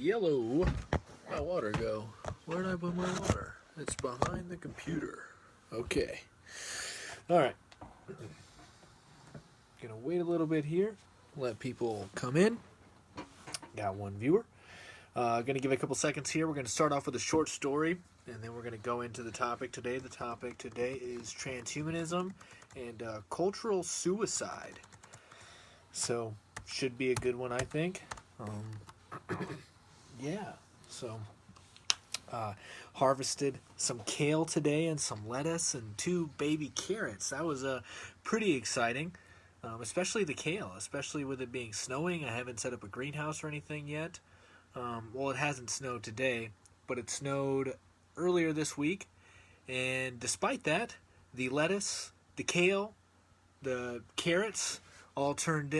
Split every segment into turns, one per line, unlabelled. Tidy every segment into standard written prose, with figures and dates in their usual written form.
Yellow. Where'd my water go? Where did I put my water? It's behind the computer. Okay. Alright. Gonna wait a little bit here. Let people come in. Got one viewer. Gonna give it a couple seconds here. We're gonna start off with a short story, and then we're gonna go into the topic today. The topic today is transhumanism and cultural suicide. So, should be a good one, I think. Yeah. So, harvested some kale today and some lettuce and 2 baby carrots. That was pretty exciting, especially the kale, especially with it being snowing. I haven't set up a greenhouse or anything yet. Well, it hasn't snowed today, but it snowed earlier this week. And despite that, the lettuce, the kale, the carrots all turned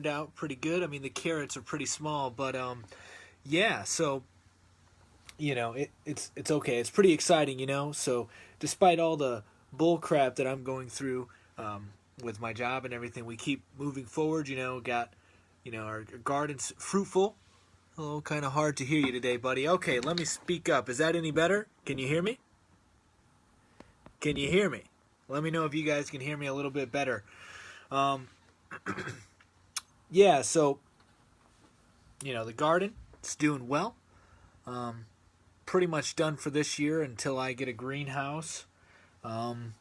out pretty good. I mean, the carrots are pretty small, but yeah, so you know, it's okay. It's pretty exciting, you know. So despite all the bull crap that I'm going through with my job and everything, we keep moving forward. You know, got our garden's fruitful. A little kind of hard to hear you today, buddy. Okay, let me speak up. Is that any better? Can you hear me? Can you hear me? Let me know if you guys can hear me a little bit better. Yeah, so, the garden, it's doing well. Pretty much done for this year until I get a greenhouse. And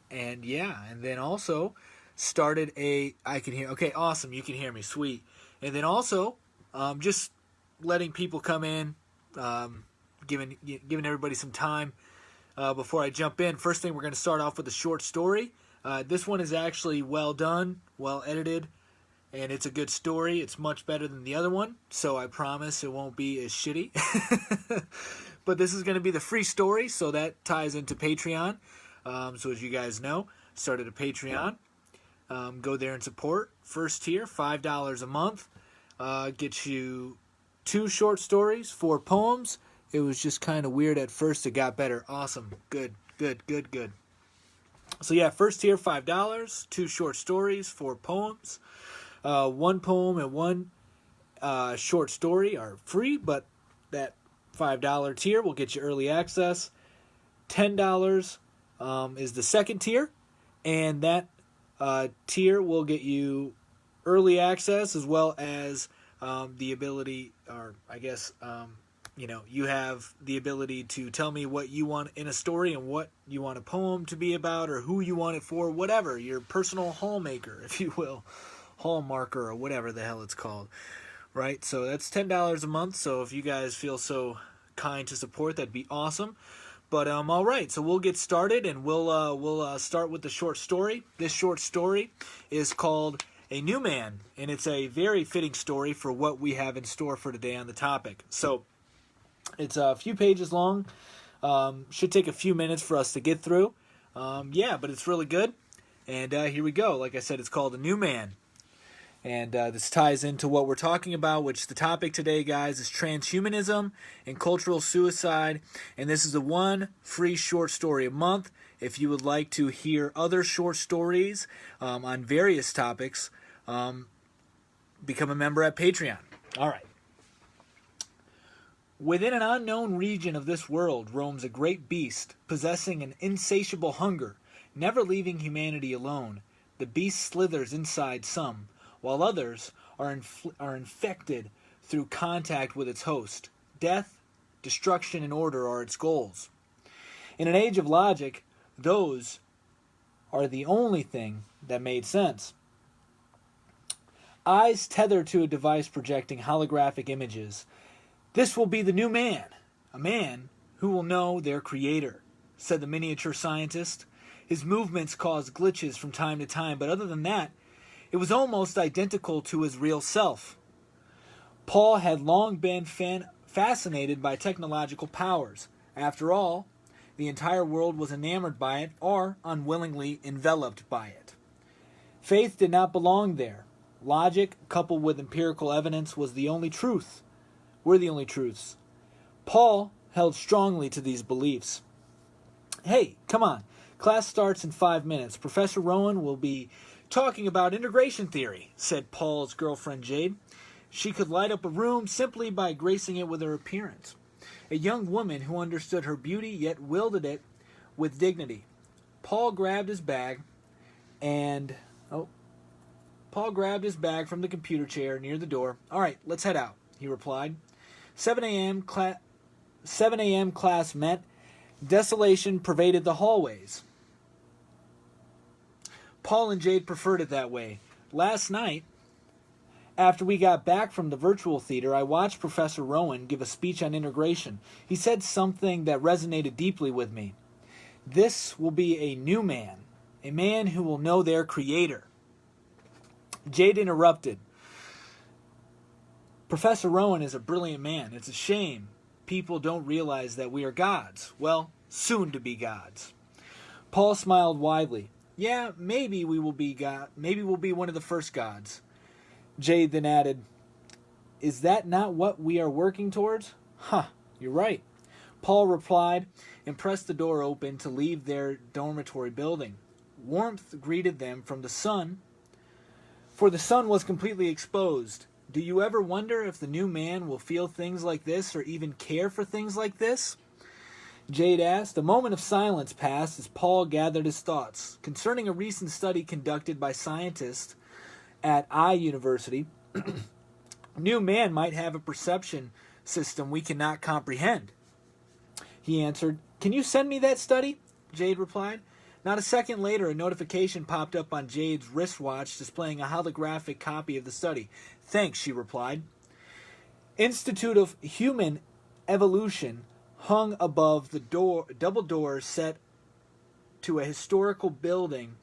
then also started I can hear, okay, awesome, you can hear me, sweet. And then also, just letting people come in, giving everybody some time before I jump in. First thing, we're going to start off with a short story. This one is actually well done, well edited, and it's a good story. It's much better than the other one, so I promise it won't be as shitty. But this is going to be the free story, so that ties into Patreon. So as you guys know, started a Patreon. Go there and support. First tier, $5 a month. Gets you 2 short stories, 4 poems. It was just kind of weird at first. It got better. Awesome. Good. So yeah, first tier, $5, 2 short stories, 4 poems. 1 poem and 1 short story are free, but that $5 tier will get you early access. $10 is the second tier, and that tier will get you early access as well as the ability, or I guess, you have the ability to tell me what you want in a story and what you want a poem to be about or who you want it for, whatever, your personal hallmaker, if you will, hallmarker or whatever the hell it's called, right? So that's $10 a month, so if you guys feel so kind to support, that'd be awesome. But all right, so we'll get started, and we'll start with the short story. This short story is called A New Man, and it's a very fitting story for what we have in store for today on the topic. So it's a few pages long. Should take a few minutes for us to get through. But it's really good. And here we go. Like I said, it's called A New Man. And this ties into what we're talking about, which the topic today, guys, is transhumanism and cultural suicide. And this is the 1 free short story a month. If you would like to hear other short stories on various topics, become a member at Patreon. All right. Within an unknown region of this world roams a great beast, possessing an insatiable hunger, never leaving humanity alone. The beast slithers inside some, while others are infected through contact with its host. Death, destruction, and order are its goals. In an age of logic, those are the only thing that made sense. Eyes tethered to a device projecting holographic images. This will be the new man, a man who will know their creator, said the miniature scientist. His movements caused glitches from time to time, but other than that, it was almost identical to his real self. Paul had long been fascinated by technological powers. After all, the entire world was enamored by it or unwillingly enveloped by it. Faith did not belong there. Logic, coupled with empirical evidence, were the only truths. Paul held strongly to these beliefs. Hey, come on. Class starts in 5 minutes. Professor Rowan will be talking about integration theory, said Paul's girlfriend Jade. She could light up a room simply by gracing it with her appearance. A young woman who understood her beauty yet wielded it with dignity. Paul grabbed his bag from the computer chair near the door. "All right, let's head out," he replied. 7 a.m. class met. Desolation pervaded the hallways. Paul and Jade preferred it that way. Last night, after we got back from the virtual theater, I watched Professor Rowan give a speech on integration. He said something that resonated deeply with me. This will be a new man, a man who will know their creator. Jade interrupted. Professor Rowan is a brilliant man. It's a shame people don't realize that we are gods. Well, soon to be gods. Paul smiled widely. Yeah, maybe we will be God. Maybe we'll be one of the first gods. Jade then added, "Is that not what we are working towards?" "Huh, you're right," Paul replied and pressed the door open to leave their dormitory building. Warmth greeted them from the sun, for the sun was completely exposed. Do you ever wonder if the new man will feel things like this or even care for things like this? Jade asked. A moment of silence passed as Paul gathered his thoughts. Concerning a recent study conducted by scientists at University, new man might have a perception system we cannot comprehend. He answered. "Can you send me that study?" Jade replied. Not a second later, a notification popped up on Jade's wristwatch displaying a holographic copy of the study. "Thanks," she replied. Institute of Human Evolution hung above the double doors set to a historical building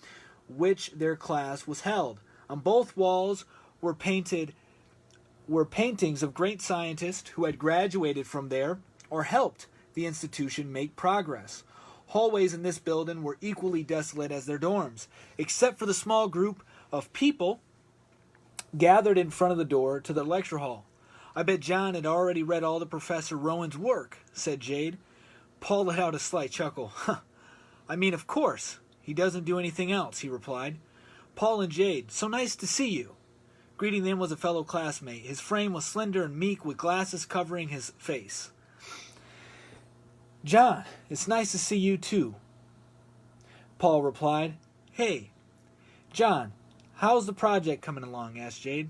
which their class was held. On both walls were paintings of great scientists who had graduated from there or helped the institution make progress. Hallways in this building were equally desolate as their dorms, except for the small group of people gathered in front of the door to the lecture hall. "I bet John had already read all of Professor Rowan's work," said Jade. Paul let out a slight chuckle. "Huh. I mean, of course. He doesn't do anything else," he replied. Paul and Jade, "So nice to see you." Greeting them was a fellow classmate. His frame was slender and meek with glasses covering his face. "John, it's nice to see you too," Paul replied. "Hey, John, how's the project coming along?" asked Jade.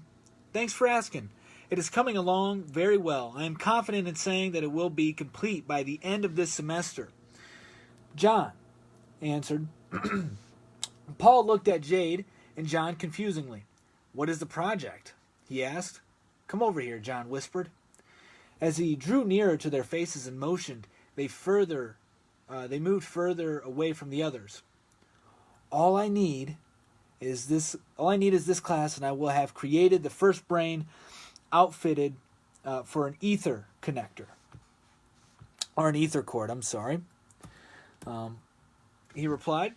"Thanks for asking. It is coming along very well. I am confident in saying that it will be complete by the end of this semester." John answered. Paul looked at Jade and John confusingly. "What is the project?" he asked. "Come over here," John whispered. As he drew nearer to their faces and motioned, they moved further away from the others. All I need is this class, and I will have created the first brain outfitted for an ether connector. Or an ether cord, I'm sorry. He replied.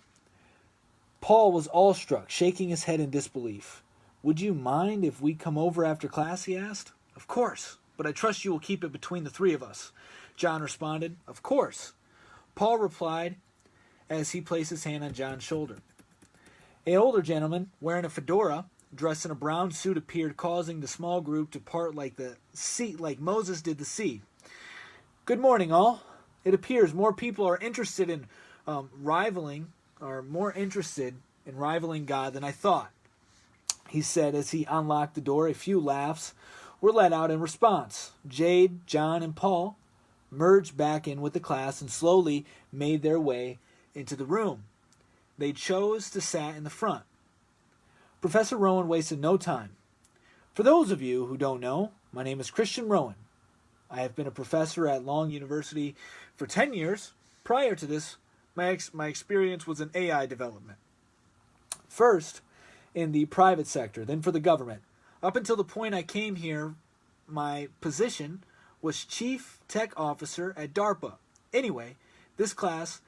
Paul was awestruck, shaking his head in disbelief. "Would you mind if we come over after class?" he asked. "Of course, but I trust you will keep it between the three of us," John responded. "Of course," Paul replied as he placed his hand on John's shoulder. An older gentleman, wearing a fedora, dressed in a brown suit, appeared, causing the small group to part like Moses did the sea. "Good morning, all. It appears more people are interested in rivaling God than I thought," he said as he unlocked the door. A few laughs were let out in response. Jade, John, and Paul merged back in with the class and slowly made their way into the room. They chose to sit in the front. Professor Rowan wasted no time. "For those of you who don't know, my name is Christian Rowan. I have been a professor at Long University for 10 years. Prior to this, my experience was in AI development. First in the private sector, then for the government. Up until the point I came here, my position was Chief Tech Officer at DARPA. Anyway, this class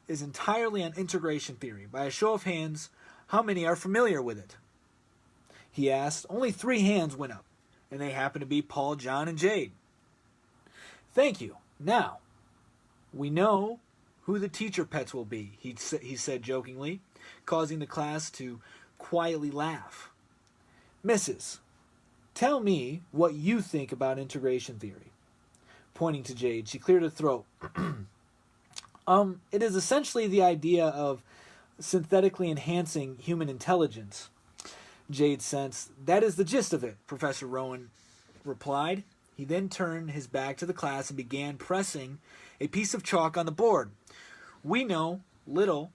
is entirely on integration theory. By a show of hands, how many are familiar with it?" he asked. Only 3 hands went up, and they happened to be Paul, John, and Jade. "Thank you. Now, we know who the teacher pets will be," he said jokingly, causing the class to quietly laugh. "Mrs. Tell me what you think about integration theory. Pointing to Jade, she cleared her throat. It is essentially the idea of synthetically enhancing human intelligence. Jade sensed. That is the gist of it, Professor Rowan replied. He then turned his back to the class and began pressing a piece of chalk on the board. We know little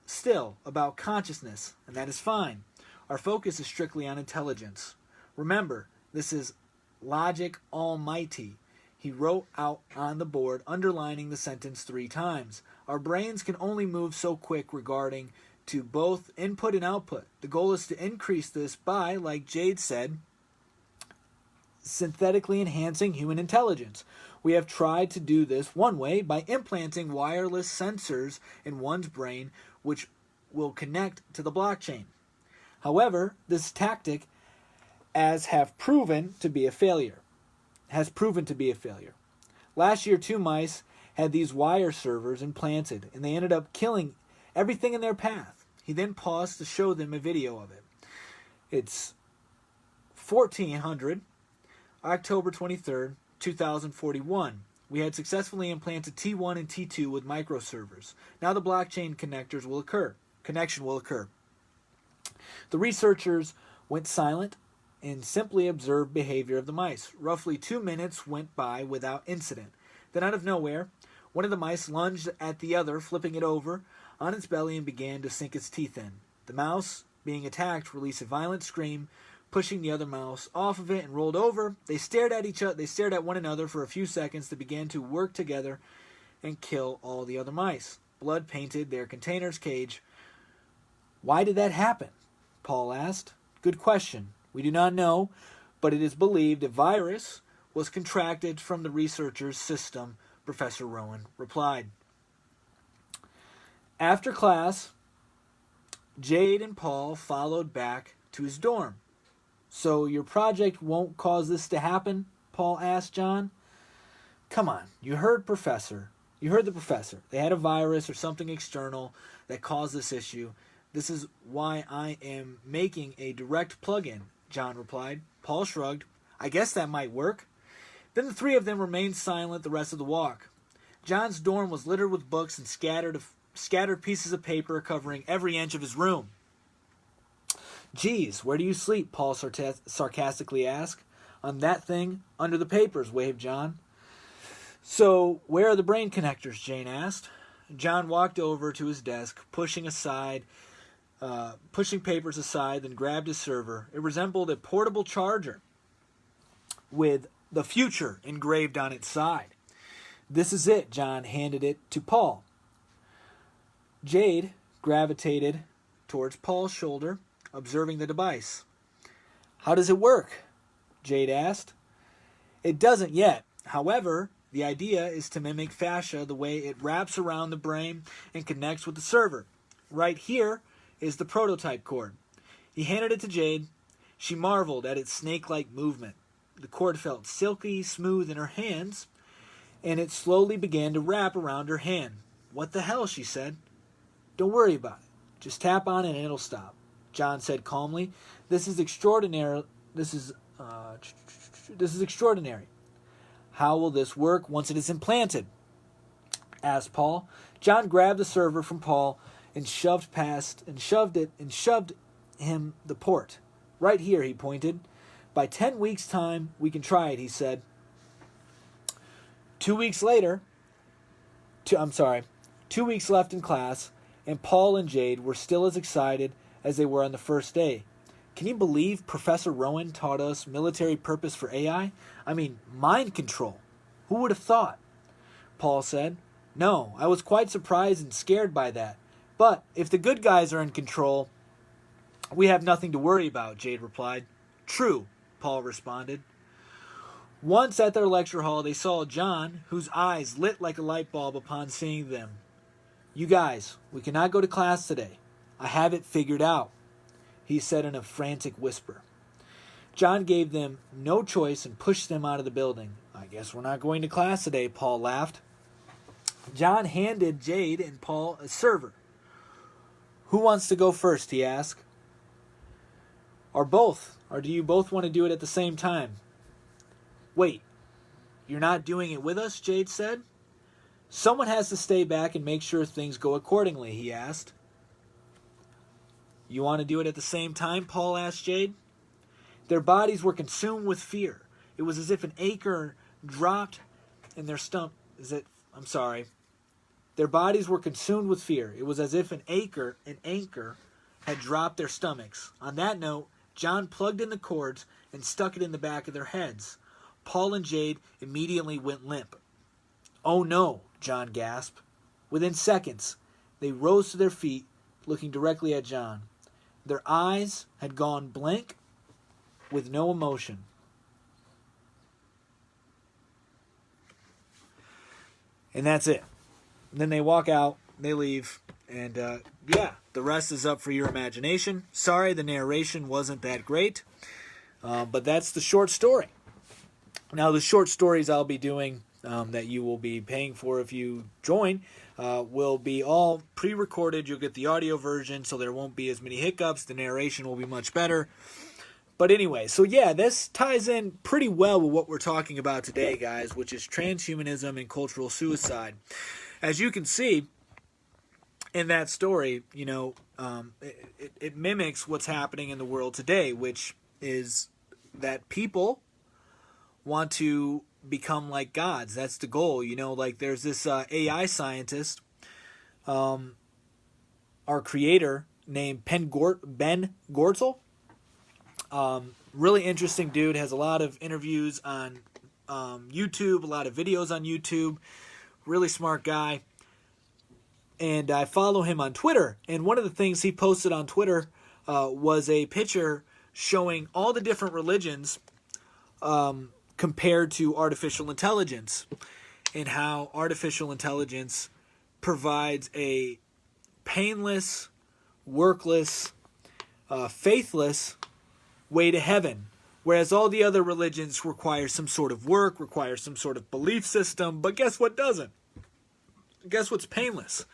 still about consciousness, and that is fine. Our focus is strictly on intelligence. Remember, this is logic almighty. He wrote out on the board, underlining the sentence 3 times. Our brains can only move so quick regarding to both input and output. The goal is to increase this by, like Jade said, synthetically enhancing human intelligence. We have tried to do this one way by implanting wireless sensors in one's brain which will connect to the blockchain. However, this tactic has proven to be a failure. Last year, 2 mice had these wire servers implanted, and they ended up killing everything in their path. He then paused to show them a video of it. It's 1400, October 23rd, 2041. We had successfully implanted T1 and T2 with microservers. Now the blockchain connection will occur. The researchers went silent and simply observed behavior of the mice. Roughly 2 minutes went by without incident. Then out of nowhere, one of the mice lunged at the other, flipping it over on its belly and began to sink its teeth in. The mouse, being attacked, released a violent scream, pushing the other mouse off of it and rolled over. They stared at one another for a few seconds. They began to work together and kill all the other mice. Blood painted their container's cage. Why did that happen? Paul asked. Good question. We do not know, but it is believed a virus was contracted from the researcher's system, Professor Rowan replied. After class, Jade and Paul followed back to his dorm. So your project won't cause this to happen? Paul asked John. Come on, you heard the professor. They had a virus or something external that caused this issue. This is why I am making a direct plug-in, John replied. Paul shrugged. I guess that might work. Then the 3 of them remained silent the rest of the walk. John's dorm was littered with books and scattered pieces of paper covering every inch of his room. Geez, where do you sleep? Paul sarcastically asked. On that thing under the papers, waved John. So, where are the brain connectors? Jane asked. John walked over to his desk, pushing papers aside, then grabbed his server. It resembled a portable charger with the future engraved on its side. This is it. John handed it to Paul. Jade gravitated towards Paul's shoulder, observing the device. How does it work? Jade asked. It doesn't yet. However, the idea is to mimic fascia the way it wraps around the brain and connects with the server. Right here is the prototype cord. He handed it to Jade. She marveled at its snake-like movement. The cord felt silky smooth in her hands, and it slowly began to wrap around her hand. What the hell, she said. Don't worry about it. Just tap on it and it'll stop. John said calmly. This is extraordinary. This is extraordinary. How will this work once it is implanted? Asked Paul. John grabbed the server from Paul and shoved him the port. Right here, he pointed. By 10 weeks' time, we can try it, he said. 2 weeks later, 2 weeks left in class, and Paul and Jade were still as excited as they were on the first day. Can you believe Professor Rowan taught us military purpose for AI? I mean, mind control. Who would have thought? Paul said. No, I was quite surprised and scared by that. But if the good guys are in control, we have nothing to worry about, Jade replied. True, Paul responded. Once at their lecture hall, they saw John, whose eyes lit like a light bulb upon seeing them. You guys, we cannot go to class today. I have it figured out, he said in a frantic whisper. John gave them no choice and pushed them out of the building. I guess we're not going to class today, Paul laughed. John handed Jade and Paul a server. Who wants to go first, he asked. Or do you both want to do it at the same time? Wait, you're not doing it with us, Jade said. Someone has to stay back and make sure things go accordingly, he asked. You want to do it at the same time? Paul asked Jade. Their bodies were consumed with fear. It was as if an anchor dropped in their stomach. Their bodies were consumed with fear. It was as if an anchor had dropped their stomachs. On that note, John plugged in the cords and stuck it in the back of their heads. Paul and Jade immediately went limp. Oh no, John gasped. Within seconds, they rose to their feet, looking directly at John. Their eyes had gone blank with no emotion. And that's it. And then they walk out, they leave, and the rest is up for your imagination. Sorry, the narration wasn't that great, but that's the short story. Now, the short stories I'll be doing that you will be paying for if you join will be all pre-recorded. You'll get the audio version, so there won't be as many hiccups. The narration will be much better. But anyway, so yeah, this ties in pretty well with what we're talking about today, guys, which is transhumanism and cultural suicide. As you can see in that story, it mimics what's happening in the world today, which is that people want to become like gods. That's the goal. Like there's this AI scientist, our creator, named Ben Gortzel. Really interesting dude, has a lot of interviews on YouTube, a lot of videos on YouTube, really smart guy, and I follow him on Twitter, and one of the things he posted on Twitter was a picture showing all the different religions compared to artificial intelligence, and how artificial intelligence provides a painless, workless, faithless way to heaven, whereas all the other religions require some sort of work, require some sort of belief system, but guess what doesn't? Guess what's painless?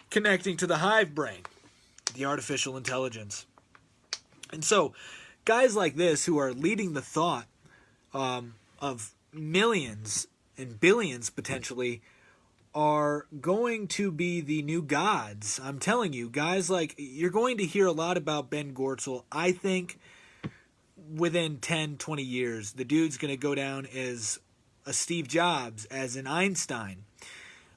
Connecting to the hive brain, the artificial intelligence. And so, guys like this who are leading the thought of millions and billions potentially are going to be the new gods. I'm telling you, guys, like, you're going to hear a lot about Ben Gortzel. I think within 10, 20 years, the dude's going to go down as a Steve Jobs, as an Einstein.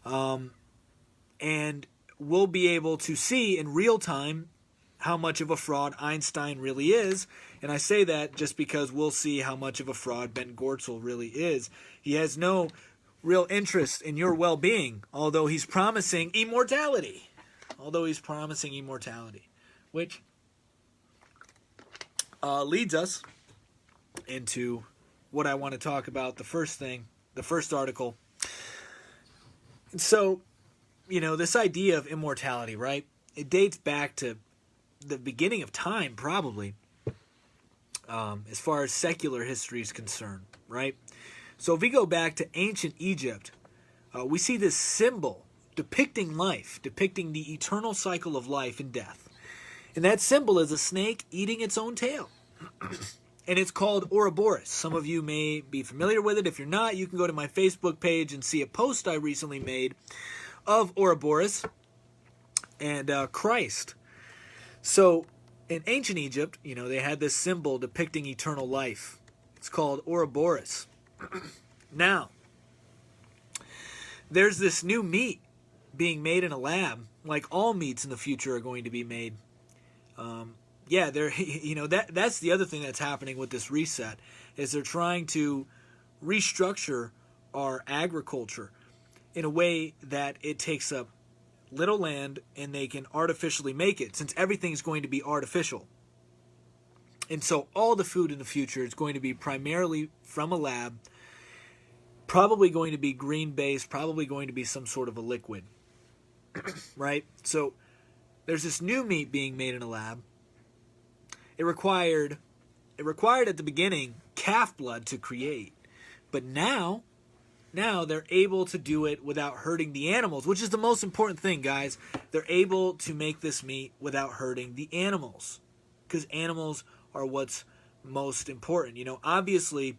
And we'll be able to see in real time how much of a fraud Einstein really is. And I say that just because we'll see how much of a fraud Ben Gortzel really is. He has no real interest in your well-being, although he's promising immortality. Which leads us into what I want to talk about, the first article. And so, this idea of immortality, right? It dates back to the beginning of time, probably, as far as secular history is concerned, right? So if we go back to ancient Egypt, we see this symbol depicting life, depicting the eternal cycle of life and death. And that symbol is a snake eating its own tail. And it's called Ouroboros. Some of you may be familiar with it. If you're not, you can go to my Facebook page and see a post I recently made of Ouroboros and Christ. So in ancient Egypt, they had this symbol depicting eternal life. It's called Ouroboros. Now, there's this new meat being made in a lab, like all meats in the future are going to be made. That's the other thing that's happening with this reset, is they're trying to restructure our agriculture in a way that it takes up little land and they can artificially make it, since everything's going to be artificial. And so all the food in the future is going to be primarily from a lab, probably going to be green-based, probably going to be some sort of a liquid, right? So there's this new meat being made in a lab. It required at the beginning calf blood to create, but now they're able to do it without hurting the animals, which is the most important thing, guys. They're able to make this meat without hurting the animals, because animals are what's most important. Obviously,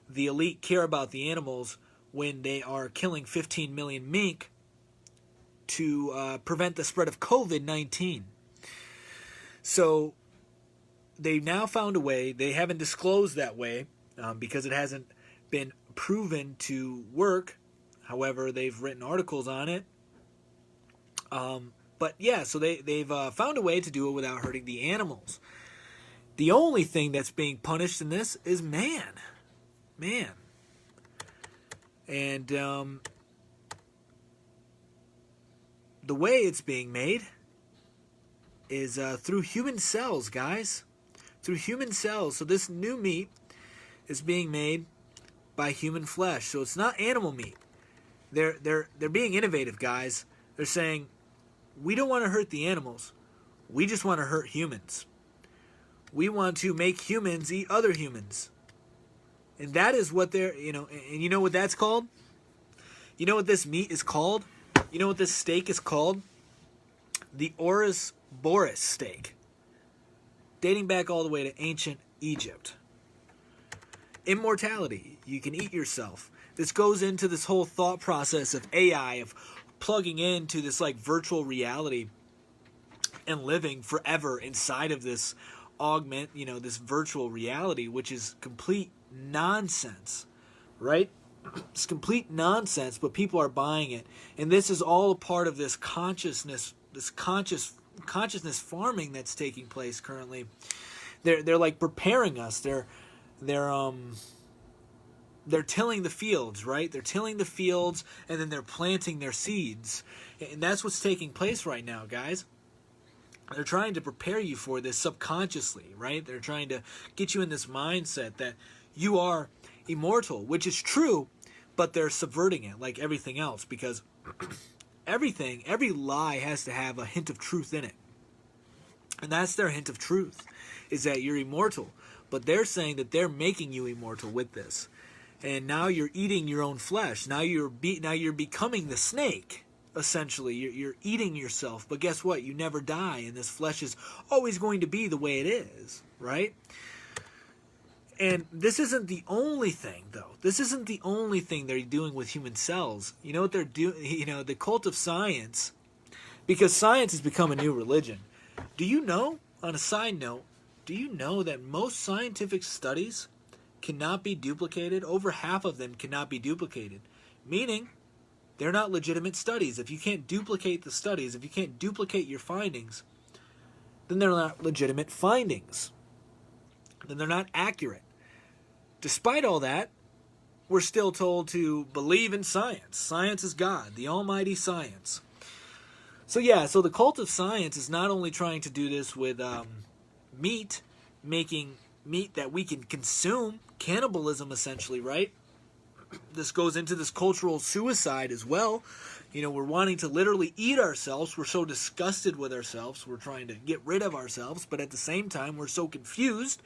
the elite care about the animals when they are killing 15 million mink to prevent the spread of COVID-19. So they've now found a way. They haven't disclosed that way because it hasn't been proven to work. However, they've written articles on it. But yeah, so they've found a way to do it without hurting the animals. The only thing that's being punished in this is man. And the way it's being made is through human cells, guys. Through human cells. So this new meat is being made by human flesh. So it's not animal meat. They're being innovative, guys. They're saying, we don't want to hurt the animals. We just want to hurt humans. We want to make humans eat other humans. And that is what they're, and you know what that's called? You know what this meat is called? You know what this steak is called? The Orus Boris steak. Dating back all the way to ancient Egypt. Immortality. You can eat yourself. This goes into this whole thought process of AI, of plugging into this like virtual reality and living forever inside of this this virtual reality, which is complete nonsense, right? It's complete nonsense, but people are buying it. And this is all a part of this consciousness, this consciousness farming that's taking place currently. They're like preparing us. They're tilling the fields, right? They're tilling the fields, and then they're planting their seeds. And that's what's taking place right now, guys. They're trying to prepare you for this subconsciously, right? They're trying to get you in this mindset that you are immortal, which is true, but they're subverting it like everything else, because every lie has to have a hint of truth in it. And that's their hint of truth, is that you're immortal. But they're saying that they're making you immortal with this. And now you're eating your own flesh. Now you're becoming the snake, essentially. You're eating yourself. But guess what? You never die, and this flesh is always going to be the way it is, right? And this isn't the only thing, though. This isn't the only thing they're doing with human cells. You know what they're doing? The cult of science, because science has become a new religion. Do you know, on a side note, do you know that most scientific studies cannot be duplicated? Over half of them cannot be duplicated, meaning they're not legitimate studies. If you can't duplicate the studies, if you can't duplicate your findings, then they're not legitimate findings. Then they're not accurate. Despite all that, we're still told to believe in science. Science is God, the almighty science. So the cult of science is not only trying to do this with meat, making meat that we can consume, cannibalism essentially, right? This goes into this cultural suicide as well. We're wanting to literally eat ourselves. We're so disgusted with ourselves. We're trying to get rid of ourselves, but at the same time, we're so confused.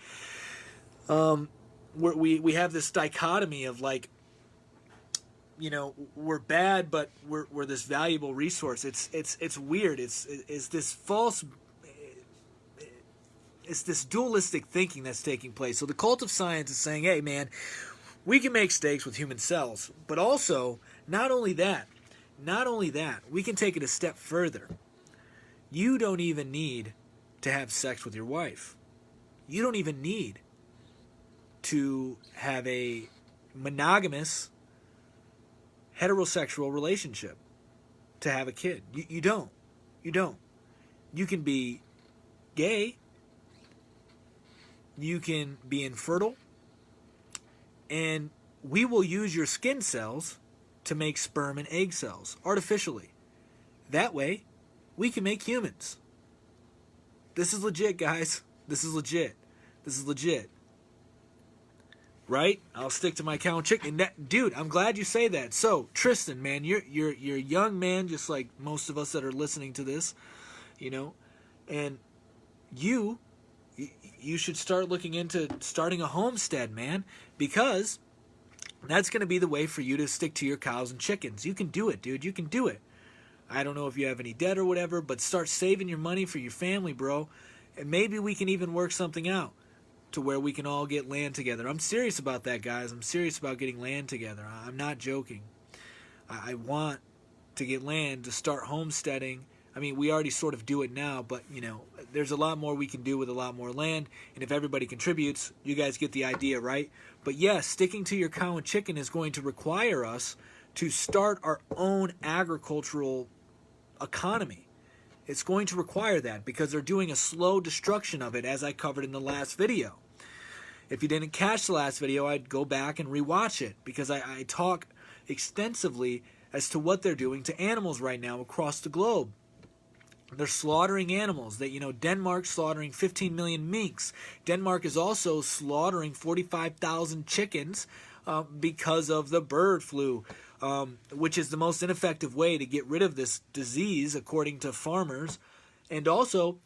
We have this dichotomy of like, we're bad, but we're this valuable resource. It's weird. It's this false. It's this dualistic thinking that's taking place. So the cult of science is saying, hey, man, we can make steaks with human cells. But also, not only that, we can take it a step further. You don't even need to have sex with your wife. You don't even need to have a monogamous heterosexual relationship to have a kid. You don't. You can be gay. You can be infertile, and we will use your skin cells to make sperm and egg cells artificially. That way, we can make humans. This is legit, guys. This is legit. Right? I'll stick to my cow and chicken. Dude, I'm glad you say that. So, Tristan, man, you're a young man, just like most of us that are listening to this, and you should start looking into starting a homestead, man, because that's going to be the way for you to stick to your cows and chickens. You can do it, dude. You can do it. I don't know if you have any debt or whatever, but start saving your money for your family, bro. And maybe we can even work something out. to where we can all get land together. I'm serious about that, guys. I'm serious about getting land together. I'm not joking. I want to get land to start homesteading. I mean, we already sort of do it now, but, there's a lot more we can do with a lot more land. And if everybody contributes, you guys get the idea, right? But yes, sticking to your cow and chicken is going to require us to start our own agricultural economy. It's going to require that because they're doing a slow destruction of it, as I covered in the last video. If you didn't catch the last video, I'd go back and rewatch it because I talk extensively as to what they're doing to animals right now across the globe. They're slaughtering animals. Denmark's slaughtering 15 million minks. Denmark is also slaughtering 45,000 chickens because of the bird flu, which is the most ineffective way to get rid of this disease, according to farmers. And also,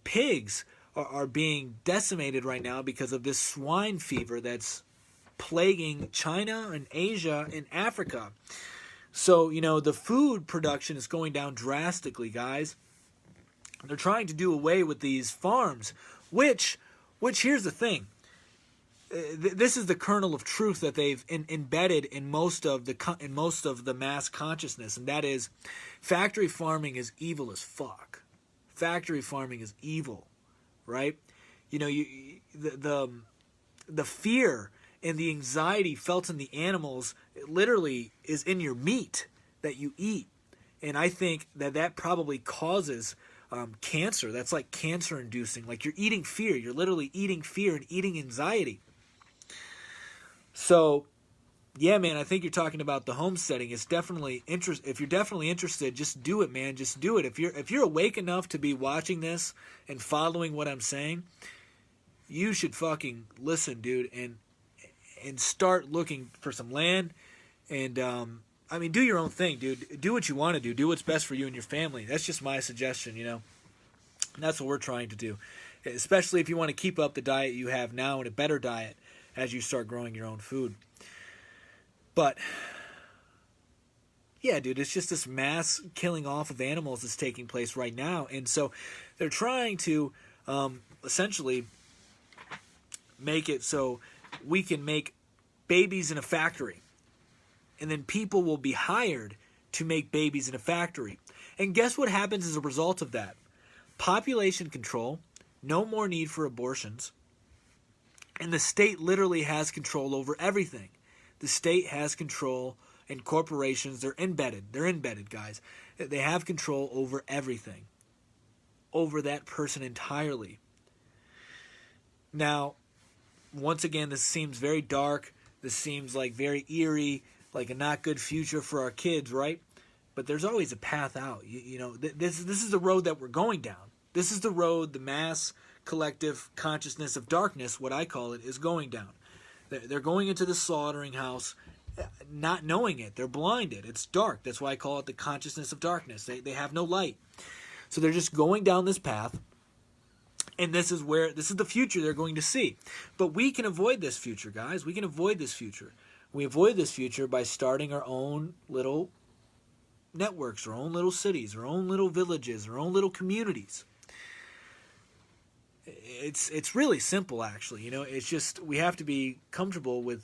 pigs are being decimated right now because of this swine fever that's plaguing China and Asia and Africa. So, the food production is going down drastically, guys. They're trying to do away with these farms, which here's the thing. This is the kernel of truth that they've embedded in most of the mass consciousness, and that is, factory farming is evil as fuck. Factory farming is evil, right? The fear and the anxiety felt in the animals literally is in your meat that you eat, and I think that probably causes cancer. That's like cancer inducing. Like you're eating fear. You're literally eating fear and eating anxiety. So, yeah, man, I think you're talking about the homesteading. It's definitely if you're definitely interested, just do it, man. Just do it. If you're awake enough to be watching this and following what I'm saying, you should fucking listen, dude, and start looking for some land. And do your own thing, dude. Do what you want to do. Do what's best for you and your family. That's just my suggestion, And that's what we're trying to do. Especially if you want to keep up the diet you have now and a better diet as you start growing your own food. But, yeah, dude, it's just this mass killing off of animals that's taking place right now. And so they're trying to essentially make it so we can make babies in a factory. And then people will be hired to make babies in a factory. And guess what happens as a result of that? Population control, no more need for abortions, and the state literally has control over everything. The state has control, and corporations, they're embedded, guys. They have control over everything, over that person entirely. Now, once again, this seems very dark. This seems like very eerie, like a not good future for our kids, right? But there's always a path out. This is the road that we're going down. This is the road the mass collective consciousness of darkness, what I call it, is going down. They're going into the slaughtering house, not knowing it. They're blinded. It's dark. That's why I call it the consciousness of darkness. They have no light. So they're just going down this path. And this is the future they're going to see. But we can avoid this future, guys. We can avoid this future. We avoid this future by starting our own little networks, our own little cities, our own little villages, our own little communities. It's really simple, actually. It's just we have to be comfortable with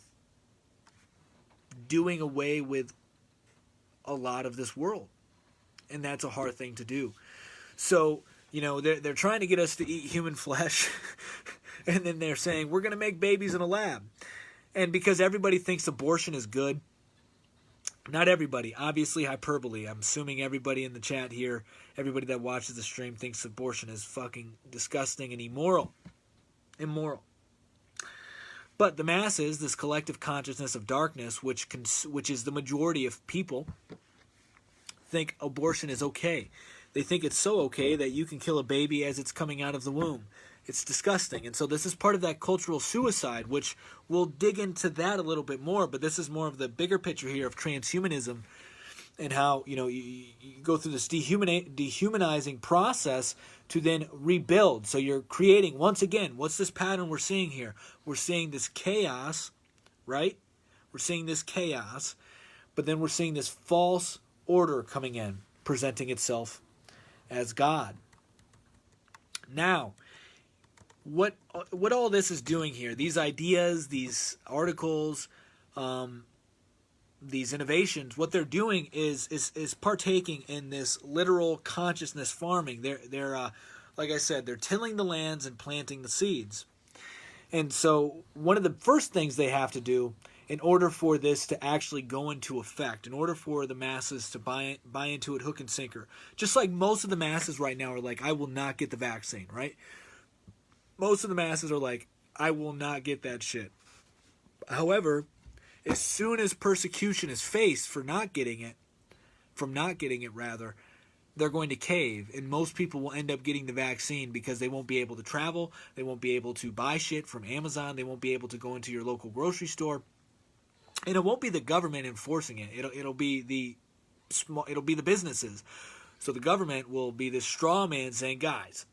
doing away with a lot of this world. And that's a hard thing to do. So, they're trying to get us to eat human flesh. And then they're saying, we're going to make babies in a lab. And because everybody thinks abortion is good, not everybody, obviously hyperbole. I'm assuming everybody in the chat here, everybody that watches the stream thinks abortion is fucking disgusting and immoral. But the masses, this collective consciousness of darkness, which is the majority of people, think abortion is okay. They think it's so okay that you can kill a baby as it's coming out of the womb. It's disgusting. And so this is part of that cultural suicide, which we'll dig into that a little bit more, but this is more of the bigger picture here of transhumanism and how, you go through this dehumanizing process to then rebuild. So you're creating, once again, what's this pattern we're seeing here? We're seeing this chaos, right? We're seeing this chaos, but then we're seeing this false order coming in, presenting itself as God. Now, what all this is doing here, these ideas, these articles, these innovations, what they're doing is partaking in this literal consciousness farming. They're like I said, they're tilling the lands and planting the seeds. And so one of the first things they have to do in order for this to actually go into effect, in order for the masses to buy into it hook and sinker, just like most of the masses right now are like, I will not get the vaccine, right? Most of the masses are like, I will not get that shit. However, as soon as persecution is faced for not getting it, they're going to cave, and most people will end up getting the vaccine because they won't be able to travel, they won't be able to buy shit from Amazon, they won't be able to go into your local grocery store, and it won't be the government enforcing it. It'll be the businesses. So the government will be this straw man saying, guys,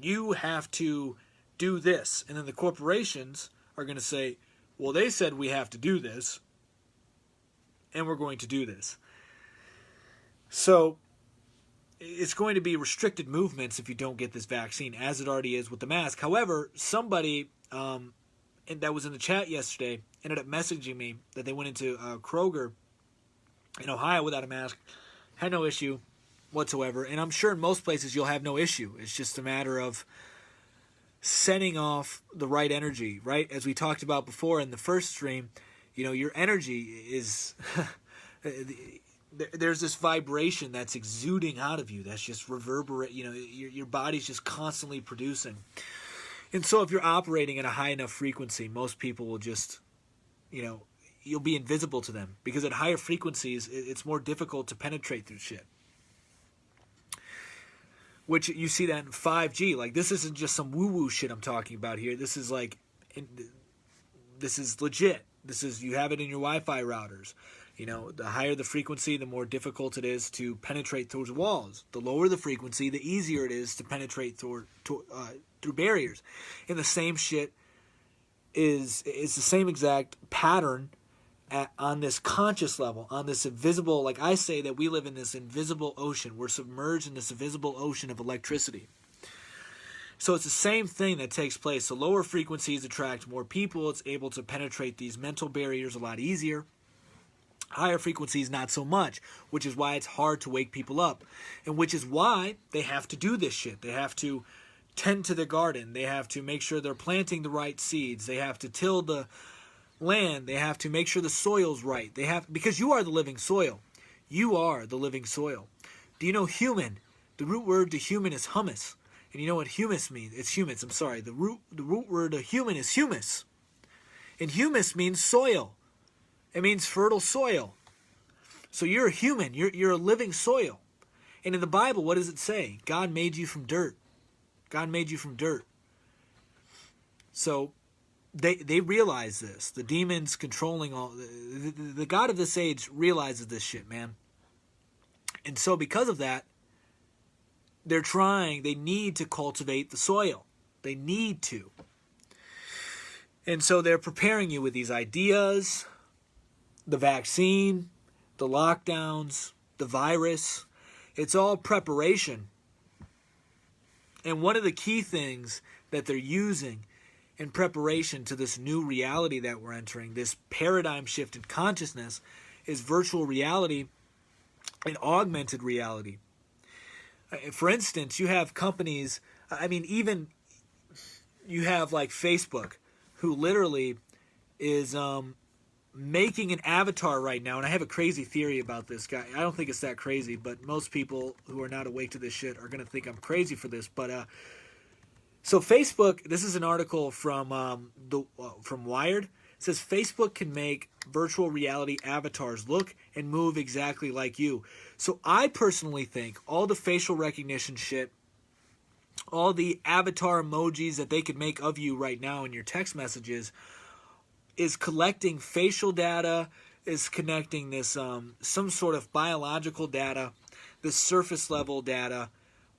you have to do this, and then the corporations are going to say, well, they said we have to do this, and we're going to do this. So it's going to be restricted movements if you don't get this vaccine, as it already is with the mask. However, somebody that was in the chat yesterday ended up messaging me that they went into Kroger in Ohio without a mask, had no issue whatsoever. And I'm sure in most places you'll have no issue. It's just a matter of setting off the right energy, right? As we talked about before in the first stream, your energy is... There's this vibration that's exuding out of you that's just reverberate. Your body's just constantly producing. And so if you're operating at a high enough frequency, most people will just, you'll be invisible to them, because at higher frequencies, it's more difficult to penetrate through shit. Which you see that in 5G. Like, this isn't just some woo-woo shit I'm talking about here. This is this is legit. You have it in your Wi-Fi routers. The higher the frequency, the more difficult it is to penetrate through walls. The lower the frequency, the easier it is to penetrate through barriers. And the same shit is the same exact pattern on this conscious level, on this invisible, like I say that we live in this invisible ocean. We're submerged in this invisible ocean of electricity. So it's the same thing that takes place. So lower frequencies attract more people. It's able to penetrate these mental barriers a lot easier. Higher frequencies, not so much, which is why it's hard to wake people up, and which is why they have to do this shit. They have to tend to the garden. They have to make sure they're planting the right seeds. They have to till the land. They have to make sure the soil's right. Because you are the living soil. You are the living soil. Do you know human? The root word to human is humus. And you know what humus means? It's humus. I'm sorry. The root word to human is humus. And humus means soil. It means fertile soil. So you're a human. You're a living soil. And in the Bible, what does it say? God made you from dirt. God made you from dirt. So they realize this. The demons controlling all... The God of this age realizes this shit, man. And so because of that, they need to cultivate the soil. They need to. And so they're preparing you with these ideas... The vaccine, the lockdowns, the virus, it's all preparation. And one of the key things that they're using in preparation to this new reality that we're entering, this paradigm shift in consciousness, is virtual reality and augmented reality. For instance, you have companies, even you have like Facebook, who literally is... making an avatar right now, and I have a crazy theory about this guy. I don't think it's that crazy, but most people who are not awake to this shit are going to think I'm crazy for this. But so Facebook, this is an article from Wired. It says Facebook can make virtual reality avatars look and move exactly like you. So I personally think all the facial recognition shit, all the avatar emojis that they could make of you right now in your text messages, is collecting facial data, is connecting this some sort of biological data, this surface level data,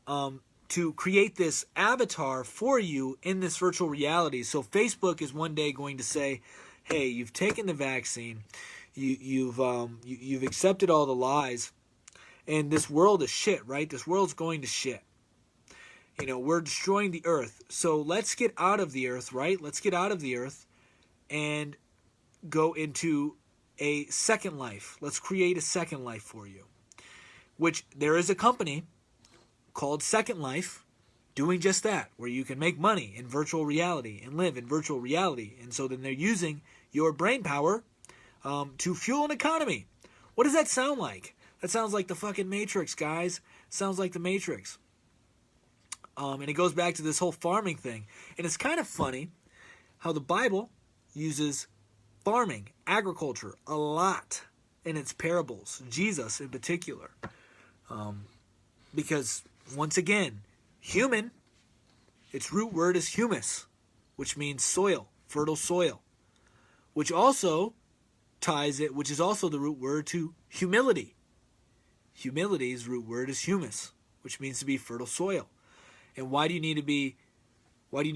to create this avatar for you in this virtual reality. So Facebook is one day going to say, hey, you've taken the vaccine, you've accepted all the lies, and this world is shit, right? This world's going to shit. we're destroying the earth. So let's get out of the earth, right? Let's get out of the earth and go into a second life. Let's create a second life for you. Which there is a company called Second Life doing just that, where you can make money in virtual reality and live in virtual reality. And so then they're using your brain power to fuel an economy. What does that sound like? That sounds like the fucking Matrix, guys. Sounds like the Matrix. And it goes back to this whole farming thing. And it's kind of funny how the Bible uses farming, agriculture, a lot in its parables. Jesus in particular. Because, once again, human, its root word is humus, which means soil, fertile soil. Which also ties it, which is also the root word to humility. Humility's root word is humus, which means to be fertile soil. And why do you need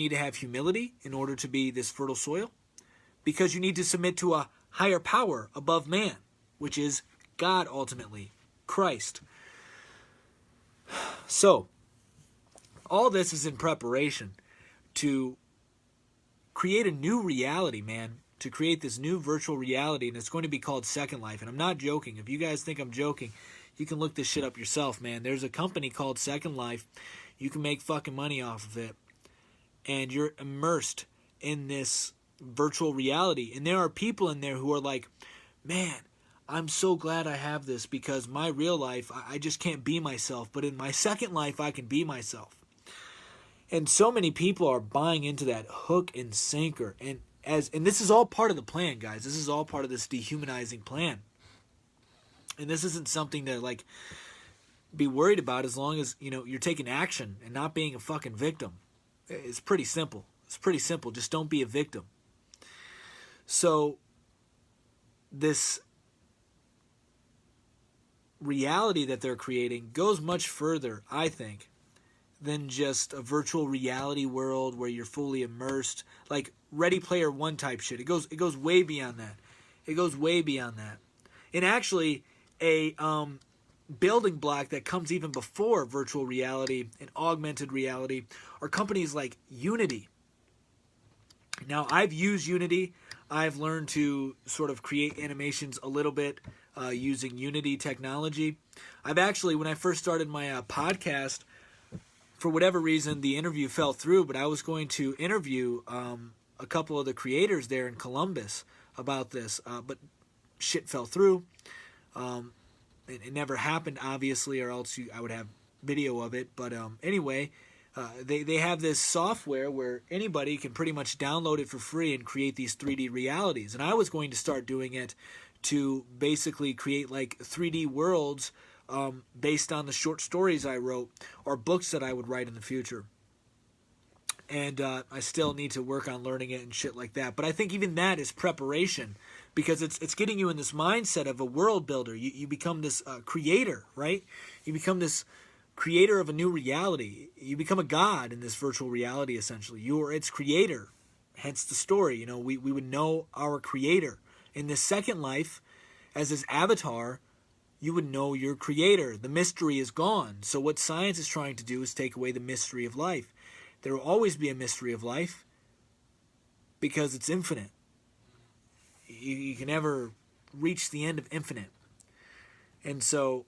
to have humility in order to be this fertile soil? Because you need to submit to a higher power above man, which is God ultimately, Christ. So, all this is in preparation to create a new reality, man. To create this new virtual reality, and it's going to be called Second Life. And I'm not joking. If you guys think I'm joking, you can look this shit up yourself, man. There's a company called Second Life. You can make fucking money off of it. And you're immersed in this virtual reality. And there are people in there who are like, man, I'm so glad I have this because my real life, I just can't be myself. But in my second life, I can be myself. And so many people are buying into that hook and sinker. And this is all part of the plan, guys. This is all part of this dehumanizing plan. And this isn't something to like be worried about as long as, you're taking action and not being a fucking victim. It's pretty simple. It's pretty simple. Just don't be a victim. So this reality that they're creating goes much further, I think, than just a virtual reality world where you're fully immersed, like Ready Player One type shit. It goes way beyond that. It goes way beyond that. And actually, a building block that comes even before virtual reality and augmented reality are companies like Unity. Now, I've used Unity. I've learned to sort of create animations a little bit using Unity technology. I've actually, when I first started my podcast, for whatever reason, the interview fell through, but I was going to interview a couple of the creators there in Columbus about this, but shit fell through. It never happened, obviously, or else I would have video of it. But anyway, they have this software where anybody can pretty much download it for free and create these 3D realities. And I was going to start doing it to basically create like 3D worlds based on the short stories I wrote or books that I would write in the future. And I still need to work on learning it and shit like that. But I think even that is preparation because it's getting you in this mindset of a world builder. You become this creator, right? You become this creator of a new reality. You become a god in this virtual reality, essentially. You are its creator. Hence the story. We would know our creator. In this second life, as his avatar, you would know your creator. The mystery is gone. So what science is trying to do is take away the mystery of life. There will always be a mystery of life because it's infinite. You can never reach the end of infinite. And so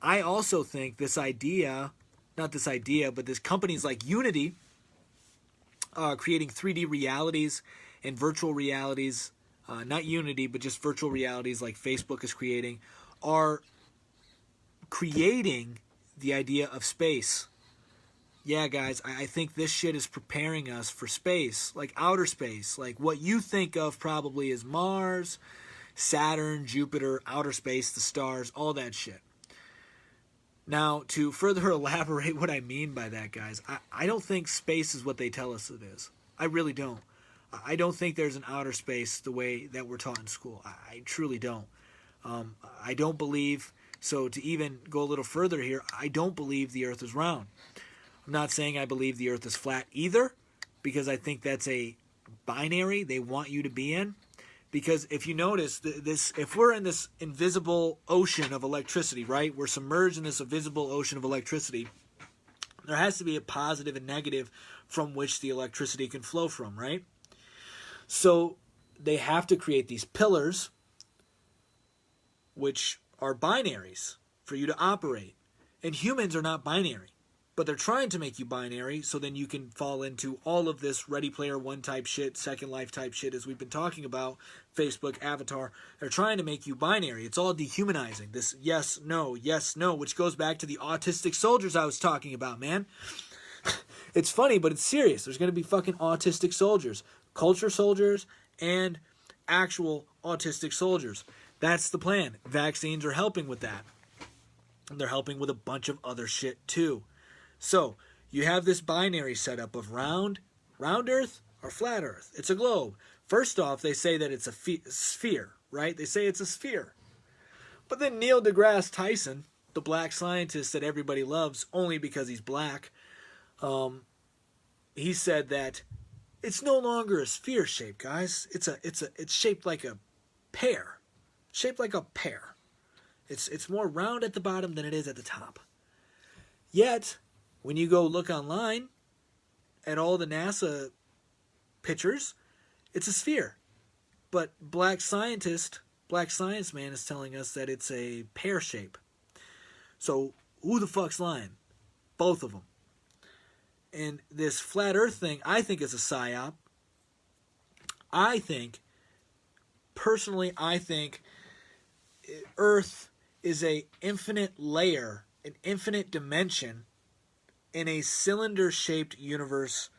I also think this idea, not this idea, but this companies like Unity creating 3D realities and virtual realities, not Unity, but just virtual realities like Facebook is creating, are creating the idea of space. Yeah, guys, I think this shit is preparing us for space, like outer space, like what you think of probably as Mars, Saturn, Jupiter, outer space, the stars, all that shit. Now, to further elaborate what I mean by that, guys, I don't think space is what they tell us it is. I really don't. I don't think there's an outer space the way that we're taught in school. I truly don't. I don't believe, so to even go a little further here, I don't believe the earth is round. I'm not saying I believe the earth is flat either, because I think that's a binary they want you to be in. Because if you notice, if we're in this invisible ocean of electricity, right? We're submerged in this invisible ocean of electricity. There has to be a positive and negative from which the electricity can flow from, right? So they have to create these pillars, which are binaries for you to operate. And humans are not binary, but they're trying to make you binary so then you can fall into all of this Ready Player One type shit, Second Life type shit, as we've been talking about, Facebook, Avatar. They're trying to make you binary. It's all dehumanizing. This yes, no, which goes back to the autistic soldiers I was talking about, man. It's funny, but it's serious. There's going to be fucking autistic soldiers, culture soldiers, and actual autistic soldiers. That's the plan. Vaccines are helping with that. And they're helping with a bunch of other shit too. So, you have this binary setup of round Earth, or flat Earth. It's a globe. First off, they say that it's a sphere, right? They say it's a sphere. But then Neil deGrasse Tyson, the black scientist that everybody loves only because he's black, he said that it's no longer a sphere shape, guys. It's shaped like a pear. Shaped like a pear. It's more round at the bottom than it is at the top. Yet, when you go look online at all the NASA pictures, it's a sphere. But black science man is telling us that it's a pear shape. So, who the fuck's lying? Both of them. And this flat earth thing, I think is a psyop. Personally, I think Earth is a infinite layer, an infinite dimension in a cylinder-shaped universe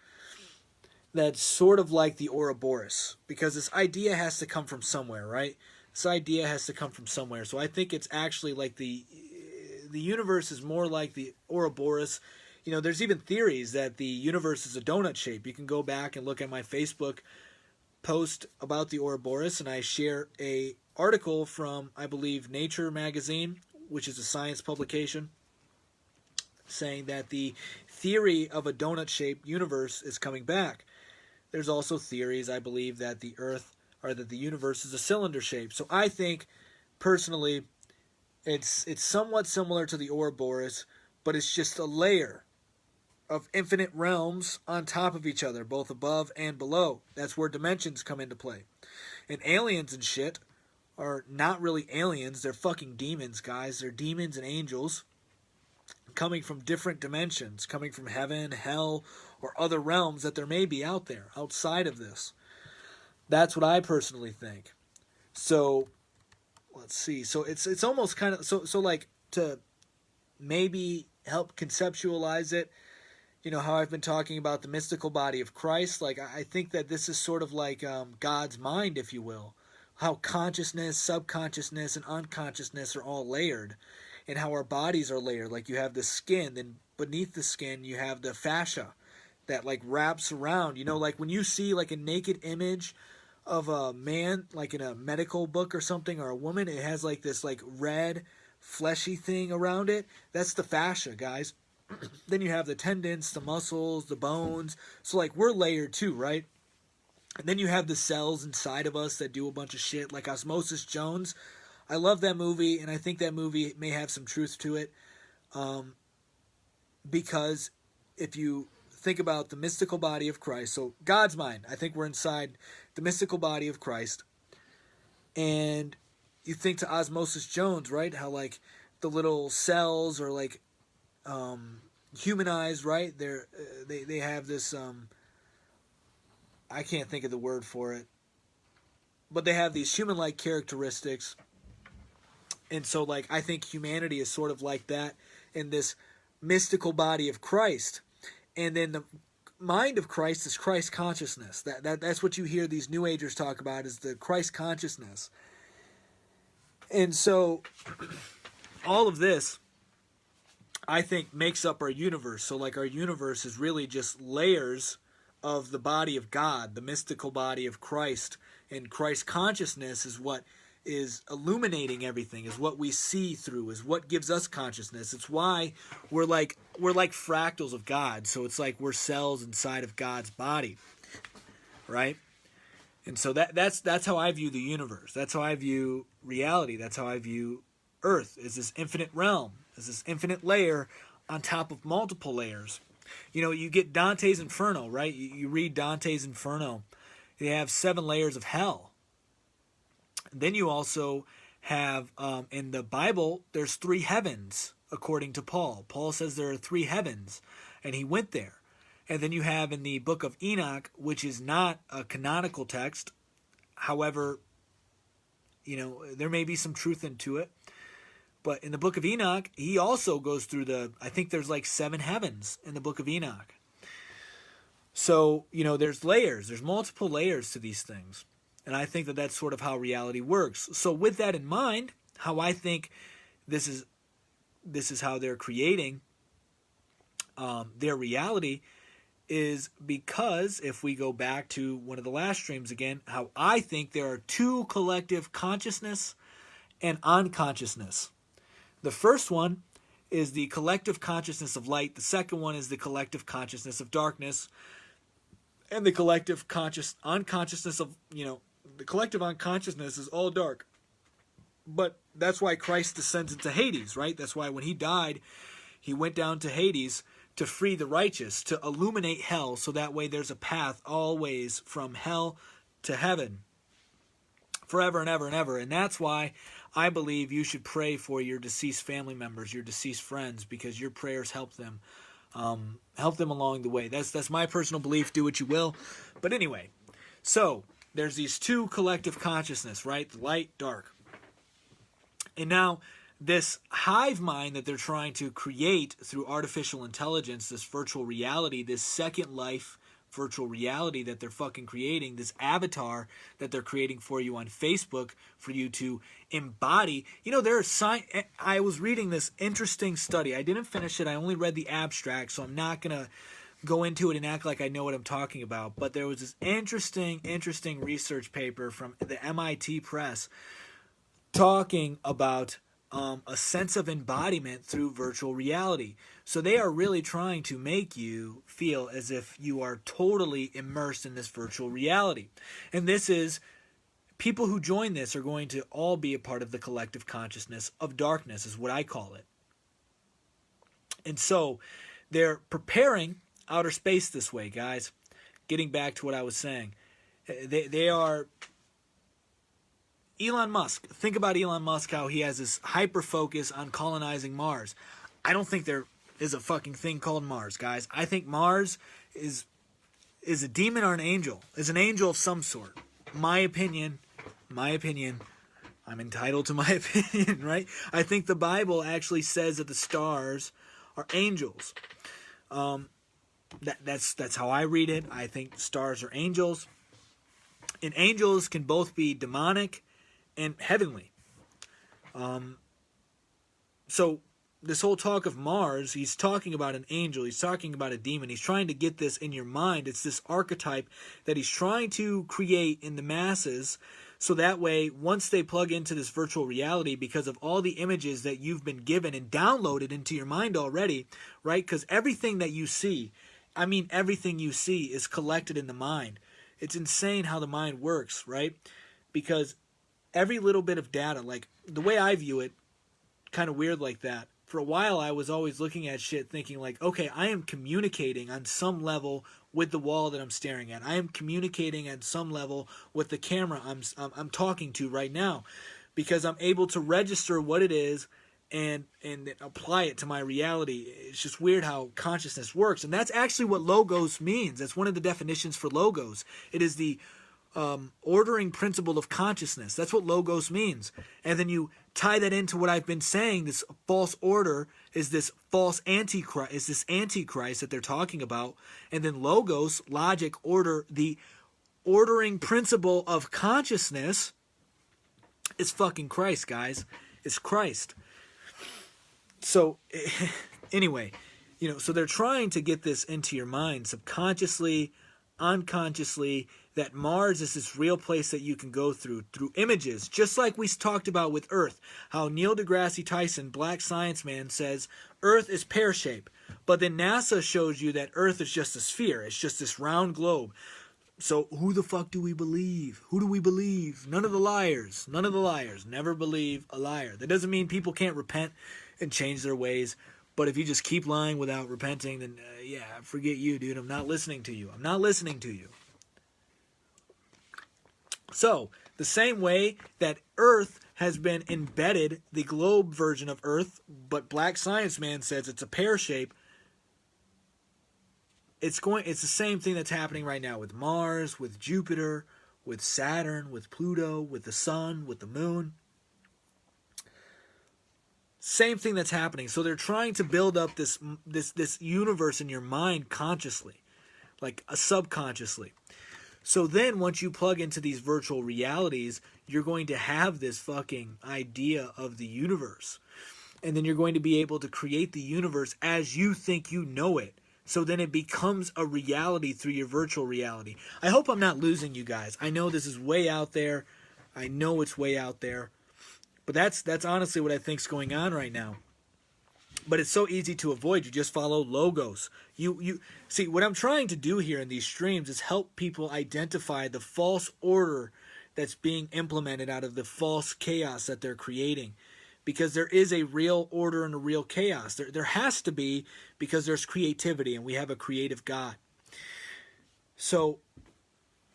that's sort of like the Ouroboros. Because this idea has to come from somewhere, right? This idea has to come from somewhere. So I think it's actually like the universe is more like the Ouroboros. You know, there's even theories that the universe is a donut shape. You can go back and look at my Facebook post about the Ouroboros, and I share a article from, I believe, Nature magazine, which is a science publication, saying that the theory of a donut-shaped universe is coming back. There's also theories, I believe, that the Earth, or that the universe is a cylinder shape. So I think, personally, it's somewhat similar to the Ouroboros, but it's just a layer of infinite realms on top of each other, both above and below. That's where dimensions come into play. And aliens and shit are not really aliens. They're fucking demons, guys. They're demons and angels coming from different dimensions, coming from heaven, hell, or other realms that there may be out there, outside of this. That's what I personally think. So, let's see. So it's almost kind of, so like, to maybe help conceptualize it, you know, how I've been talking about the mystical body of Christ, like, I think that this is sort of like God's mind, if you will. How consciousness, subconsciousness, and unconsciousness are all layered, and how our bodies are layered. Like, you have the skin, then beneath the skin you have the fascia that like wraps around. You know, like when you see like a naked image of a man, like in a medical book or something, or a woman, it has like this like red fleshy thing around it. That's the fascia, guys. Then you have the tendons, the muscles, the bones. So like we're layered too, right? And then you have the cells inside of us that do a bunch of shit, like Osmosis Jones. I love that movie, and I think that movie may have some truth to it. Because if you think about the mystical body of Christ, so God's mind, I think we're inside the mystical body of Christ. And you think to Osmosis Jones, right? How like the little cells are like humanized, right? They have this... I can't think of the word for it, but they have these human-like characteristics. And so, like, I think humanity is sort of like that in this mystical body of Christ. And then the mind of Christ is Christ consciousness. That's what you hear these New Agers talk about, is the Christ consciousness. And so, all of this, I think, makes up our universe. So, like, our universe is really just layers of the body of God, the mystical body of Christ. And Christ consciousness is what is illuminating everything, is what we see through, is what gives us consciousness. It's why we're like fractals of God. So it's like we're cells inside of God's body, right? And so that's how I view the universe. That's how I view reality. That's how I view Earth, is this infinite realm, is this infinite layer on top of multiple layers. You know, you get Dante's Inferno, right? You read Dante's Inferno. They have 7 layers of hell. Then you also have, in the Bible, there's 3 heavens, according to Paul. Paul says there are 3 heavens, and he went there. And then you have in the book of Enoch, which is not a canonical text. However, you know, there may be some truth into it. But in the book of Enoch, he also goes through I think there's like 7 heavens in the book of Enoch. So, you know, there's layers. There's multiple layers to these things. And I think that that's sort of how reality works. So with that in mind, how I think this is how they're creating their reality is because if we go back to one of the last streams again, how I think there are 2 collective consciousness and unconsciousness. The first one is the collective consciousness of light. The second one is the collective consciousness of darkness. And the collective unconsciousness of, you know, the collective unconsciousness is all dark. But that's why Christ descends into Hades, right? That's why when he died, he went down to Hades to free the righteous, to illuminate hell, so that way there's a path always from hell to heaven, forever and ever and ever. And that's why I believe you should pray for your deceased family members, your deceased friends, because your prayers help them along the way. That's my personal belief. Do what you will. But anyway, so there's these 2 collective consciousness, right? The light, dark. And now this hive mind that they're trying to create through artificial intelligence, this virtual reality, this second life virtual reality that they're fucking creating, this avatar that they're creating for you on Facebook for you to embody. You know, I was reading this interesting study. I didn't finish it. I only read the abstract, so I'm not going to go into it and act like I know what I'm talking about. But there was this interesting research paper from the MIT Press talking about a sense of embodiment through virtual reality. So they are really trying to make you feel as if you are totally immersed in this virtual reality. And this is, people who join this are going to all be a part of the collective consciousness of darkness, is what I call it. And so they're preparing outer space this way, guys. Getting back to what I was saying. They are... Elon Musk. Think about Elon Musk, how he has this hyper focus on colonizing Mars. I don't think there is a fucking thing called Mars, guys. I think Mars is a demon or an angel. Is an angel of some sort. My opinion. I'm entitled to my opinion, right? I think the Bible actually says that the stars are angels. That's how I read it. I think stars are angels. And angels can both be demonic and heavenly. So this whole talk of Mars, he's talking about an angel, he's talking about a demon, he's trying to get this in your mind. It's this archetype that he's trying to create in the masses, so that way once they plug into this virtual reality, because of all the images that you've been given and downloaded into your mind already, right? Because everything that you see, everything you see is collected in the mind. It's insane how the mind works, right? Because every little bit of data, like the way I view it, kind of weird like that. For a while, I was always looking at shit thinking like, okay, I am communicating on some level with the wall that I'm staring at. I am communicating at some level with the camera I'm talking to right now, because I'm able to register what it is and apply it to my reality. It's just weird how consciousness works. And that's actually what logos means. That's one of the definitions for logos. It is the ordering principle of consciousness. That's what logos means. And then you tie that into what I've been saying. This false order is this false antichrist, is this antichrist that they're talking about. And then logos, logic, order, the ordering principle of consciousness is fucking Christ, guys. It's Christ. So anyway, so they're trying to get this into your mind subconsciously, unconsciously, that Mars is this real place that you can go through images, just like we talked about with Earth, how Neil deGrasse Tyson, black science man, says Earth is pear-shaped, but then NASA shows you that Earth is just a sphere, it's just this round globe. So who the fuck do we believe? Who do we believe? None of the liars. Never believe a liar. That doesn't mean people can't repent and change their ways, But if you just keep lying without repenting, then yeah, forget you, dude. I'm not listening to you. I'm not listening to you. So, the same way that Earth has been embedded, the globe version of Earth, but Black Science Man says it's a pear shape, it's the same thing that's happening right now with Mars, with Jupiter, with Saturn, with Pluto, with the sun, with the moon. Same thing that's happening. So they're trying to build up this universe in your mind consciously, like subconsciously. So then once you plug into these virtual realities, you're going to have this fucking idea of the universe. And then you're going to be able to create the universe as you think you know it. So then it becomes a reality through your virtual reality. I hope I'm not losing you guys. I know this is way out there. I know it's way out there. But that's honestly what I think's going on right now. But it's so easy to avoid. You just follow logos. You see, what I'm trying to do here in these streams is help people identify the false order that's being implemented out of the false chaos that they're creating. Because there is a real order and a real chaos. There has to be, because there's creativity and we have a creative God. So,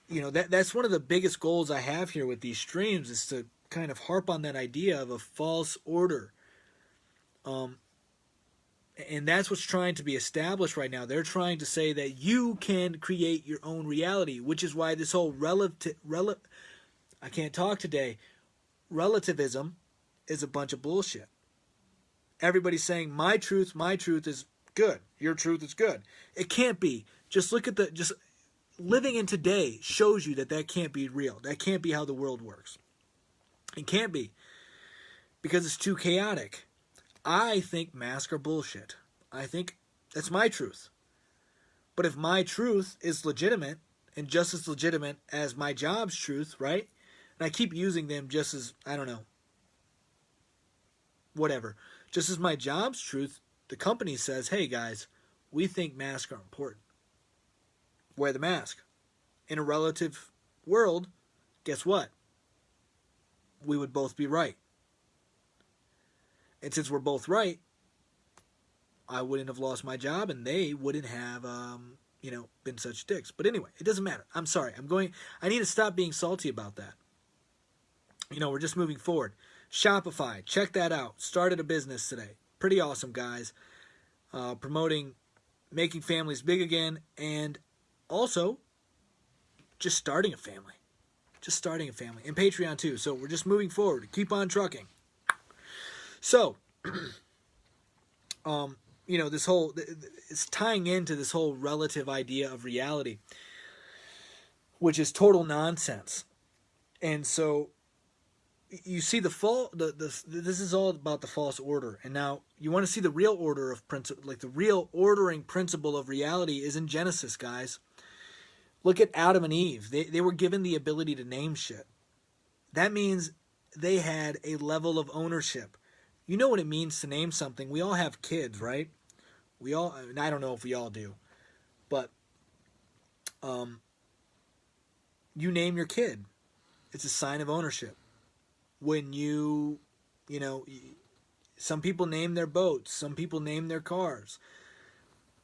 you know, that's one of the biggest goals I have here with these streams, is to kind of harp on that idea of a false order. And that's what's trying to be established right now. They're trying to say that you can create your own reality, which is why this whole I can't talk today. Relativism is a bunch of bullshit. Everybody's saying my truth is good. Your truth is good. It can't be. Just look at just living in today shows you that can't be real. That can't be how the world works. It can't be, because it's too chaotic. I think masks are bullshit. I think that's my truth. But if my truth is legitimate, and just as legitimate as my job's truth, right? And I keep using them just as, I don't know, whatever. Just as my job's truth, the company says, hey guys, we think masks are important. Wear the mask. In a relative world, guess what? We would both be right. And since we're both right, I wouldn't have lost my job and they wouldn't have, been such dicks. But anyway, it doesn't matter. I'm sorry. I need to stop being salty about that. We're just moving forward. Shopify, check that out. Started a business today. Pretty awesome, guys. Promoting making families big again, and also just starting a family. And Patreon too. So we're just moving forward. Keep on trucking. So, this whole, it's tying into this whole relative idea of reality, which is total nonsense. And so you see this is all about the false order. And now you want to see the real order of principle, like the real ordering principle of reality is in Genesis, guys. Look at Adam and Eve. They were given the ability to name shit. That means they had a level of ownership. You know what it means to name something. We all have kids, right? And I don't know if we all do. But you name your kid. It's a sign of ownership. When some people name their boats. Some people name their cars.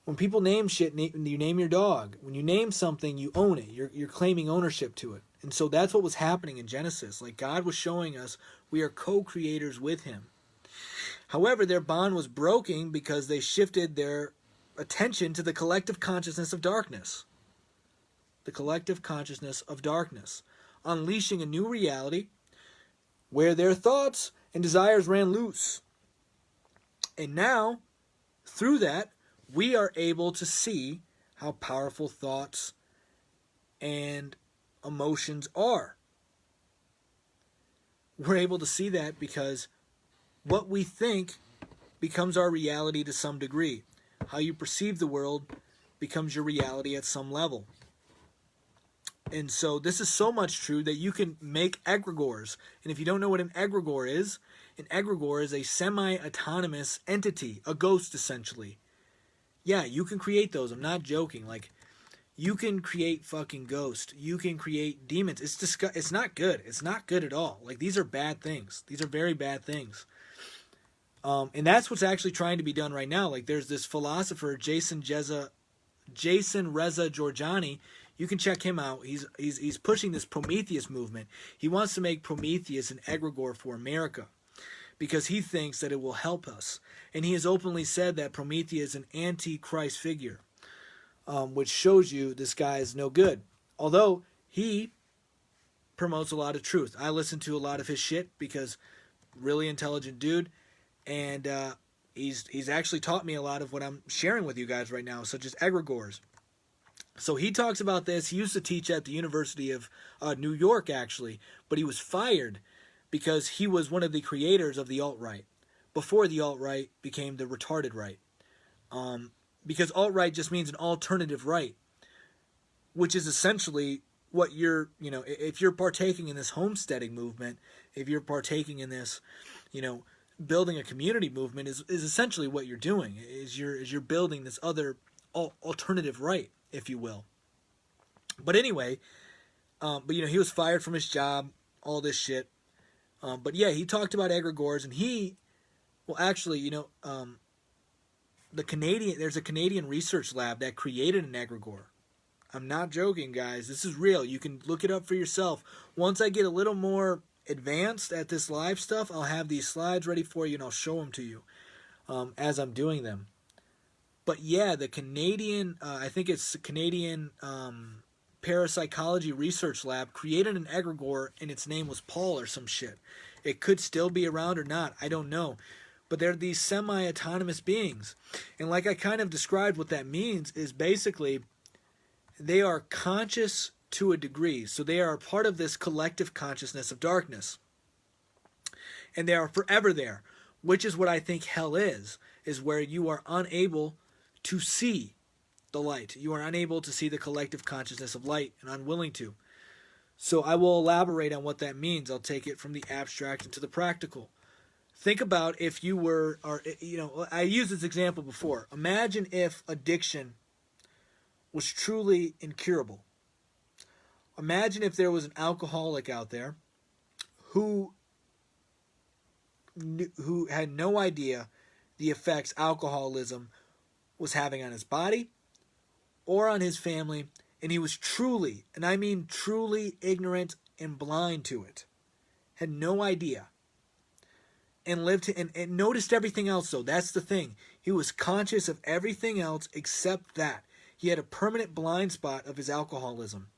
When people name shit, you name your dog. When you name something, you own it. You're claiming ownership to it. And so that's what was happening in Genesis. Like God was showing us we are co-creators with him. However, their bond was broken because they shifted their attention to the collective consciousness of darkness. The collective consciousness of darkness. Unleashing a new reality where their thoughts and desires ran loose. And now, through that, we are able to see how powerful thoughts and emotions are. We're able to see that because what we think becomes our reality to some degree. How you perceive the world becomes your reality at some level. And so this is so much true that you can make egregores. And if you don't know what an egregore is a semi-autonomous entity, a ghost essentially. Yeah, you can create those. I'm not joking. Like, you can create fucking ghosts. You can create demons. It's not good. It's not good at all. Like, these are bad things. These are very bad things. And that's what's actually trying to be done right now. Like there's this philosopher, Jason Reza Giorgiani. You can check him out. He's pushing this Prometheus movement. He wants to make Prometheus an egregore for America because he thinks that it will help us. And he has openly said that Prometheus is an anti-Christ figure, which shows you this guy is no good. Although he promotes a lot of truth. I listen to a lot of his shit because really intelligent dude. And he's actually taught me a lot of what I'm sharing with you guys right now, such as egregores. So he talks about this. He used to teach at the University of New York, actually, but he was fired because he was one of the creators of the alt-right, before the alt-right became the retarded right. Because alt-right just means an alternative right, which is essentially what you're, if you're partaking in this homesteading movement, if you're partaking in this, building a community movement is essentially what you're doing. Is you're building this other alternative right, if you will. But anyway, he was fired from his job, all this shit. But yeah, he talked about egregores, and there's a Canadian research lab that created an egregore. I'm not joking, guys. This is real. You can look it up for yourself. Once I get a little more advanced at this live stuff, I'll have these slides ready for you and I'll show them to you as I'm doing them. But yeah, the Canadian, I think it's the Canadian Parapsychology Research Lab created an egregore and its name was Paul or some shit. It could still be around or not, I don't know. But they're these semi-autonomous beings. And like I kind of described, what that means is basically they are conscious to a degree. So they are a part of this collective consciousness of darkness. And they are forever there, which is what I think hell is where you are unable to see the light. You are unable to see the collective consciousness of light and unwilling to. So I will elaborate on what that means. I'll take it from the abstract into the practical. Think about if you were, I used this example before. Imagine if addiction was truly incurable. Imagine if there was an alcoholic out there who had no idea the effects alcoholism was having on his body or on his family, and he was truly, and I mean truly, ignorant and blind to it. Had no idea. And and noticed everything else, though. That's the thing. He was conscious of everything else except that. He had a permanent blind spot of his alcoholism.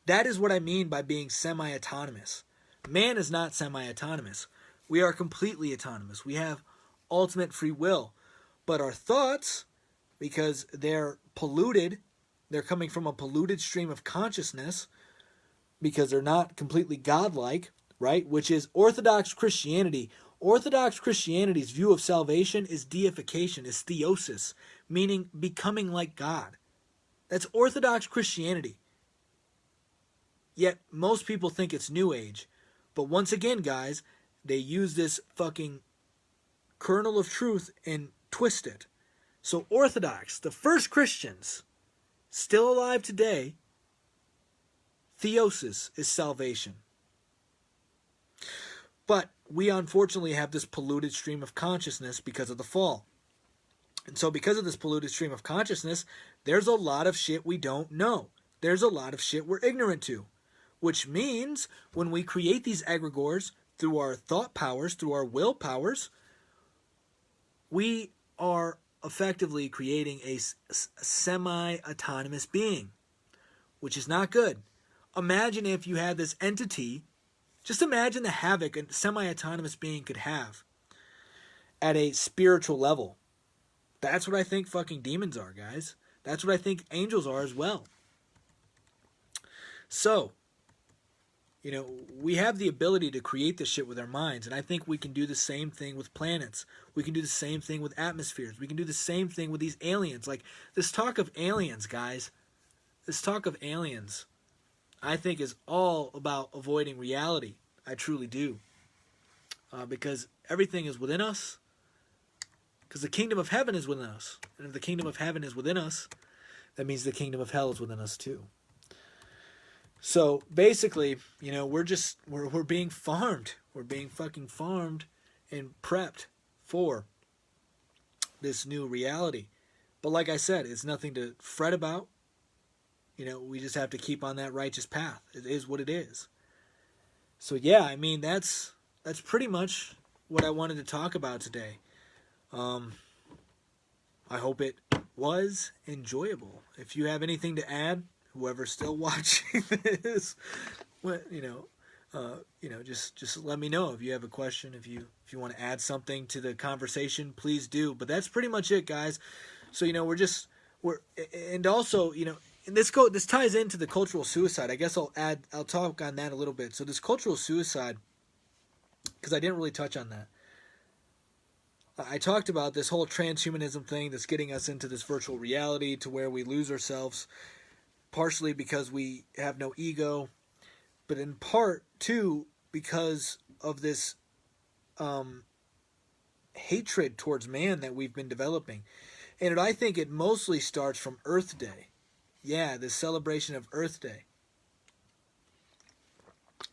That is what I mean by being semi-autonomous. Man is not semi-autonomous. We are completely autonomous. We have ultimate free will. But our thoughts, because they're polluted, they're coming from a polluted stream of consciousness, because they're not completely godlike, right? Which is Orthodox Christianity. Orthodox Christianity's view of salvation is deification, is theosis, meaning becoming like God. That's Orthodox Christianity. Yet most people think it's New Age. But once again, guys, they use this fucking kernel of truth and twist it. So Orthodox, the first Christians, still alive today, theosis is salvation. But we unfortunately have this polluted stream of consciousness because of the fall. And so because of this polluted stream of consciousness, there's a lot of shit we don't know. There's a lot of shit we're ignorant to. Which means when we create these egregores through our thought powers, through our will powers, we are effectively creating a semi-autonomous being, which is not good. Imagine if you had this entity, just imagine the havoc a semi-autonomous being could have at a spiritual level. That's what I think fucking demons are, guys. That's what I think angels are as well. So, we have the ability to create this shit with our minds, and I think we can do the same thing with planets. We can do the same thing with atmospheres. We can do the same thing with these aliens. Like, this talk of aliens, guys, this talk of aliens, I think is all about avoiding reality. I truly do. Because everything is within us. Because the kingdom of heaven is within us. And if the kingdom of heaven is within us, that means the kingdom of hell is within us too. So basically, we're being farmed. We're being fucking farmed and prepped for this new reality. But like I said, it's nothing to fret about. We just have to keep on that righteous path. It is what it is. So yeah, I mean, that's pretty much what I wanted to talk about today. I hope it was enjoyable. If you have anything to add, whoever's still watching this, just let me know if you have a question. If you want to add something to the conversation, please do. But that's pretty much it, guys. So and also and this ties into the cultural suicide. I guess I'll talk on that a little bit. So this cultural suicide, because I didn't really touch on that. I talked about this whole transhumanism thing that's getting us into this virtual reality to where we lose ourselves, partially because we have no ego, but in part too because of this hatred towards man that we've been developing. And I think it mostly starts from Earth Day. Yeah, the celebration of Earth Day.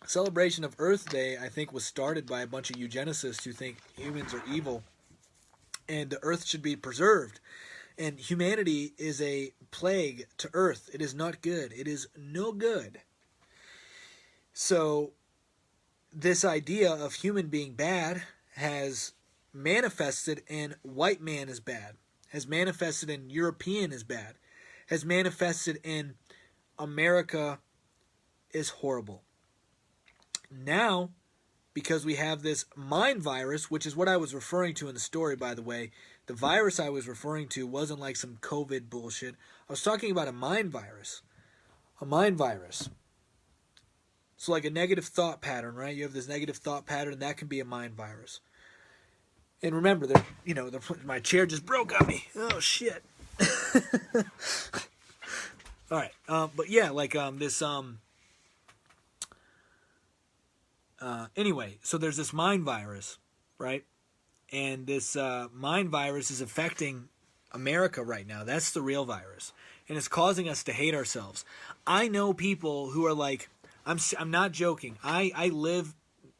Celebration of Earth Day, I think, was started by a bunch of eugenicists who think humans are evil and the earth should be preserved. And humanity is a plague to earth. It is not good. It is no good. So this idea of human being bad has manifested in white man is bad, has manifested in European is bad, has manifested in America is horrible. Now, because we have this mind virus, which is what I was referring to in the story, by the way. The virus I was referring to wasn't like some COVID bullshit. I was talking about a mind virus. A mind virus. So like a negative thought pattern, right? You have this negative thought pattern, that can be a mind virus. And remember, my chair just broke on me. Oh, shit. All right. But yeah, like this... Anyway, so there's this mind virus, right? And this mind virus is affecting America right now. That's the real virus. And it's causing us to hate ourselves. I know people who are like, I'm not joking. I live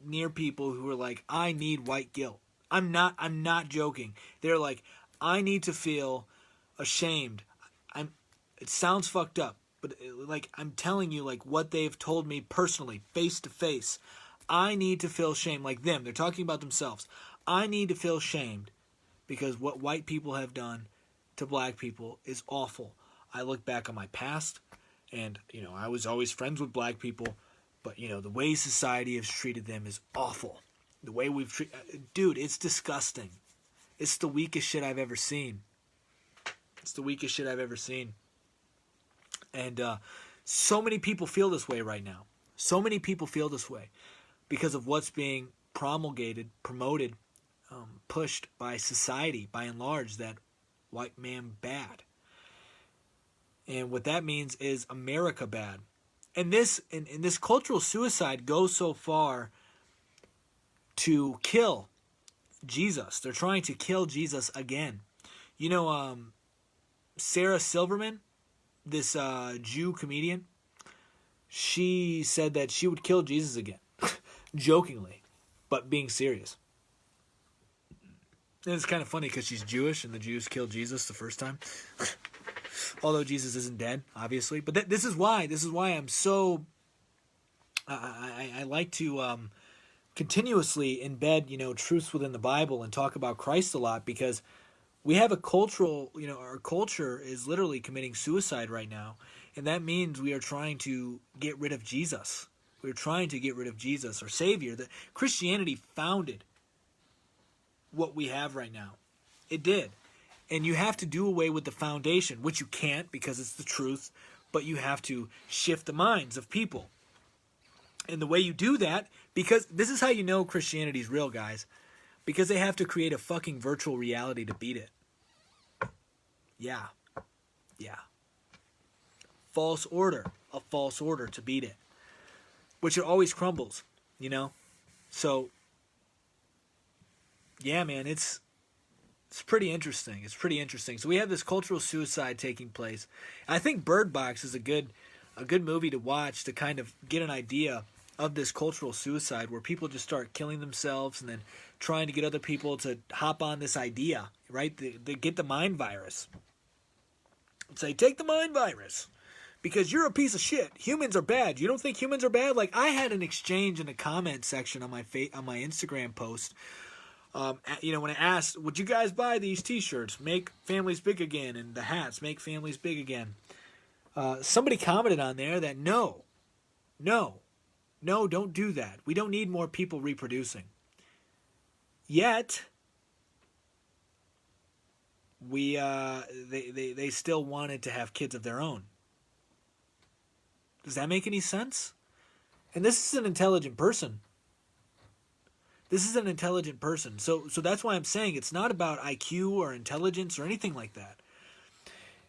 near people who are like, I need white guilt. I'm not joking. They're like, I need to feel ashamed. It sounds fucked up, but like I'm telling you like what they've told me personally, face to face. I need to feel shame, like them. They're talking about themselves. I need to feel shamed because what white people have done to black people is awful. I look back on my past and, I was always friends with black people, but, the way society has treated them is awful. The way we've treated... Dude, it's disgusting. It's the weakest shit I've ever seen. It's the weakest shit I've ever seen. And so many people feel this way right now. So many people feel this way. Because of what's being promulgated, promoted, pushed by society, by and large, that white man bad. And what that means is America bad. And this cultural suicide goes so far to kill Jesus. They're trying to kill Jesus again. Sarah Silverman, this Jew comedian, she said that she would kill Jesus again. Jokingly, but being serious. And it's kind of funny because she's Jewish and the Jews killed Jesus the first time. Although Jesus isn't dead, obviously. But this is why I'm so... I like to continuously embed, truths within the Bible and talk about Christ a lot because we have a cultural... our culture is literally committing suicide right now. And that means we are trying to get rid of Jesus. We're trying to get rid of Jesus, our Savior. That Christianity founded what we have right now. It did. And you have to do away with the foundation, which you can't because it's the truth, but you have to shift the minds of people. And the way you do that, because this is how you know Christianity is real, guys, because they have to create a fucking virtual reality to beat it. Yeah. False order. A false order to beat it. Which it always crumbles, So, yeah, man, it's pretty interesting. It's pretty interesting. So we have this cultural suicide taking place. I think Bird Box is a good movie to watch to kind of get an idea of this cultural suicide where people just start killing themselves and then trying to get other people to hop on this idea, right? They get the mind virus. Say, take the mind virus because you're a piece of shit. Humans are bad. You don't think humans are bad? Like, I had an exchange in the comment section on my Instagram post. When I asked, would you guys buy these t-shirts, make families big again, and the hats, make families big again? Somebody commented on there that no, don't do that. We don't need more people reproducing. Yet, they still wanted to have kids of their own. Does that make any sense? And this is an intelligent person. This is an intelligent person. So that's why I'm saying it's not about IQ or intelligence or anything like that.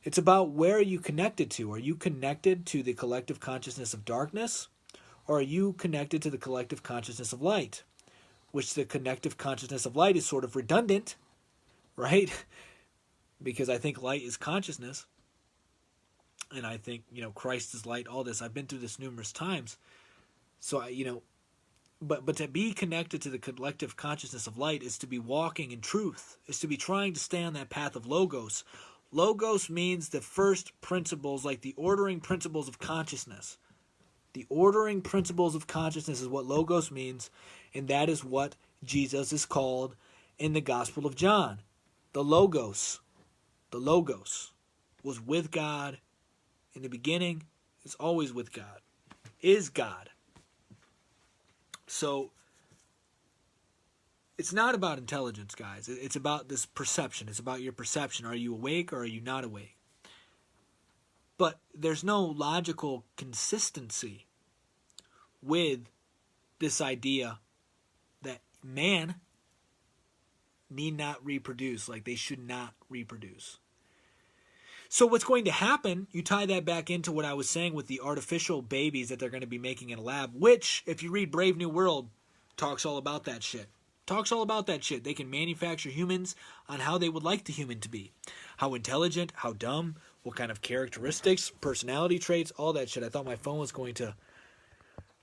It's about where are you connected to? Are you connected to the collective consciousness of darkness? Or are you connected to the collective consciousness of light? Which the collective consciousness of light is sort of redundant, right? Because I think light is consciousness. And I think, Christ is light, all this. I've been through this numerous times. So, But to be connected to the collective consciousness of light is to be walking in truth, is to be trying to stay on that path of logos. Logos means the first principles, like the ordering principles of consciousness. The ordering principles of consciousness is what logos means, and that is what Jesus is called in the Gospel of John. The logos was with God in the beginning, is always with God, is God. So, it's not about intelligence, guys. It's about this perception. It's about your perception. Are you awake or are you not awake? But there's no logical consistency with this idea that man need not reproduce, like they should not reproduce. So what's going to happen, you tie that back into what I was saying with the artificial babies that they're going to be making in a lab, which, if you read Brave New World, talks all about that shit. They can manufacture humans on how they would like the human to be. How intelligent, how dumb, what kind of characteristics, personality traits, all that shit. I thought my phone was going to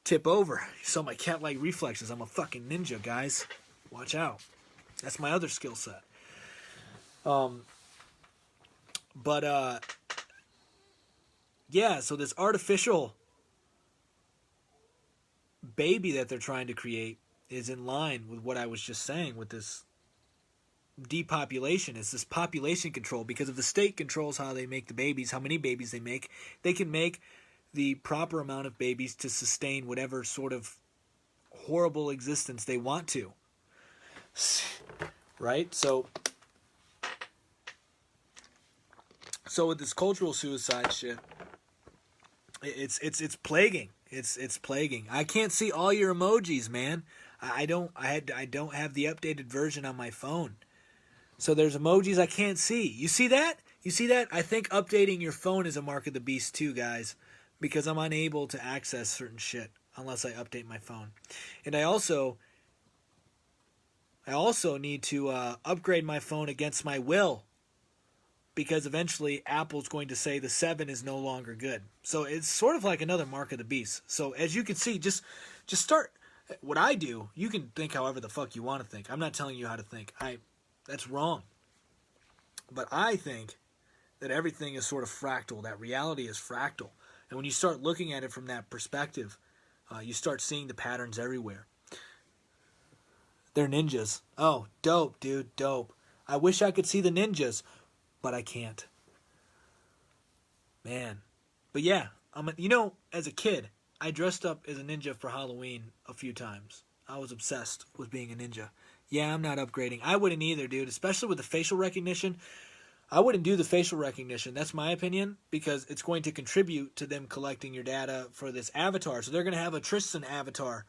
tip over. You saw my cat-like reflexes. I'm a fucking ninja, guys. Watch out. That's my other skill set. So this artificial baby that they're trying to create is in line with what I was just saying with this depopulation. It's this population control, because if the state controls how they make the babies, how many babies they can make the proper amount of babies to sustain whatever sort of horrible existence they want to. Right? So with this cultural suicide shit, it's plaguing. It's plaguing. I can't see all your emojis, man. I don't have the updated version on my phone. So there's emojis I can't see. You see that? I think updating your phone is a mark of the beast too, guys, because I'm unable to access certain shit unless I update my phone. And I also need to upgrade my phone against my will, because eventually Apple's going to say the 7 is no longer good. So it's sort of like another mark of the beast. So as you can see, just start. What I do, you can think however the fuck you want to think. I'm not telling you how to think. That's wrong. But I think that everything is sort of fractal, that reality is fractal. And when you start looking at it from that perspective, you start seeing the patterns everywhere. They're ninjas. Oh, dope, dude, dope. I wish I could see the ninjas, but I can't. Man. But yeah, as a kid, I dressed up as a ninja for Halloween a few times. I was obsessed with being a ninja. Yeah, I'm not upgrading. I wouldn't either, dude, especially with the facial recognition. I wouldn't do the facial recognition. That's my opinion, because it's going to contribute to them collecting your data for this avatar. So they're going to have a Tristan avatar.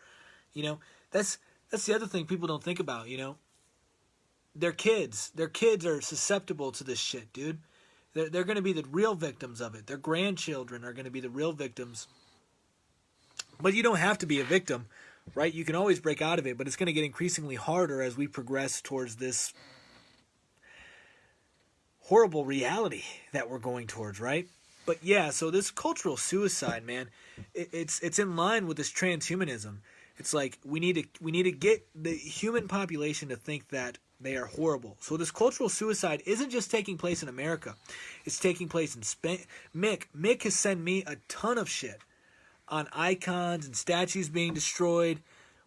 That's the other thing people don't think about, Their kids are susceptible to this shit, dude. They're going to be the real victims of it. Their grandchildren are going to be the real victims. But you don't have to be a victim, right? You can always break out of it, but it's going to get increasingly harder as we progress towards this horrible reality that we're going towards, right? But yeah, so this cultural suicide, man, it's in line with this transhumanism. It's like we need to get the human population to think that they are horrible. So this cultural suicide isn't just taking place in America; it's taking place in Spain. Mick has sent me a ton of shit on icons and statues being destroyed.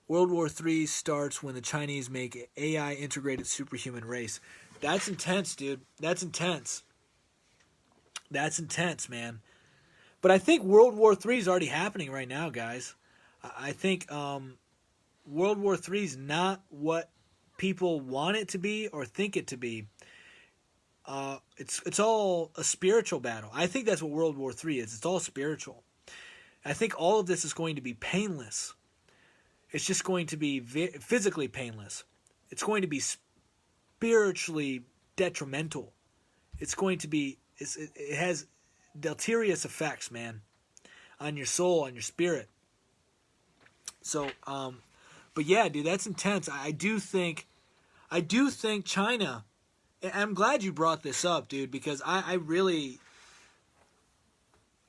World War III starts when the Chinese make AI integrated superhuman race. That's intense, dude. That's intense. That's intense, man. But I think World War III is already happening right now, guys. I think World War III is not what people want it to be or think it to be. It's all a spiritual battle. I think that's what World War III is. It's all spiritual. I think all of this is going to be painless. It's just going to be physically painless. It's going to be spiritually detrimental. It's going to be. It has deleterious effects, man, on your soul, on your spirit. So, but yeah, dude, that's intense. I do think China. And I'm glad you brought this up, dude, because I really,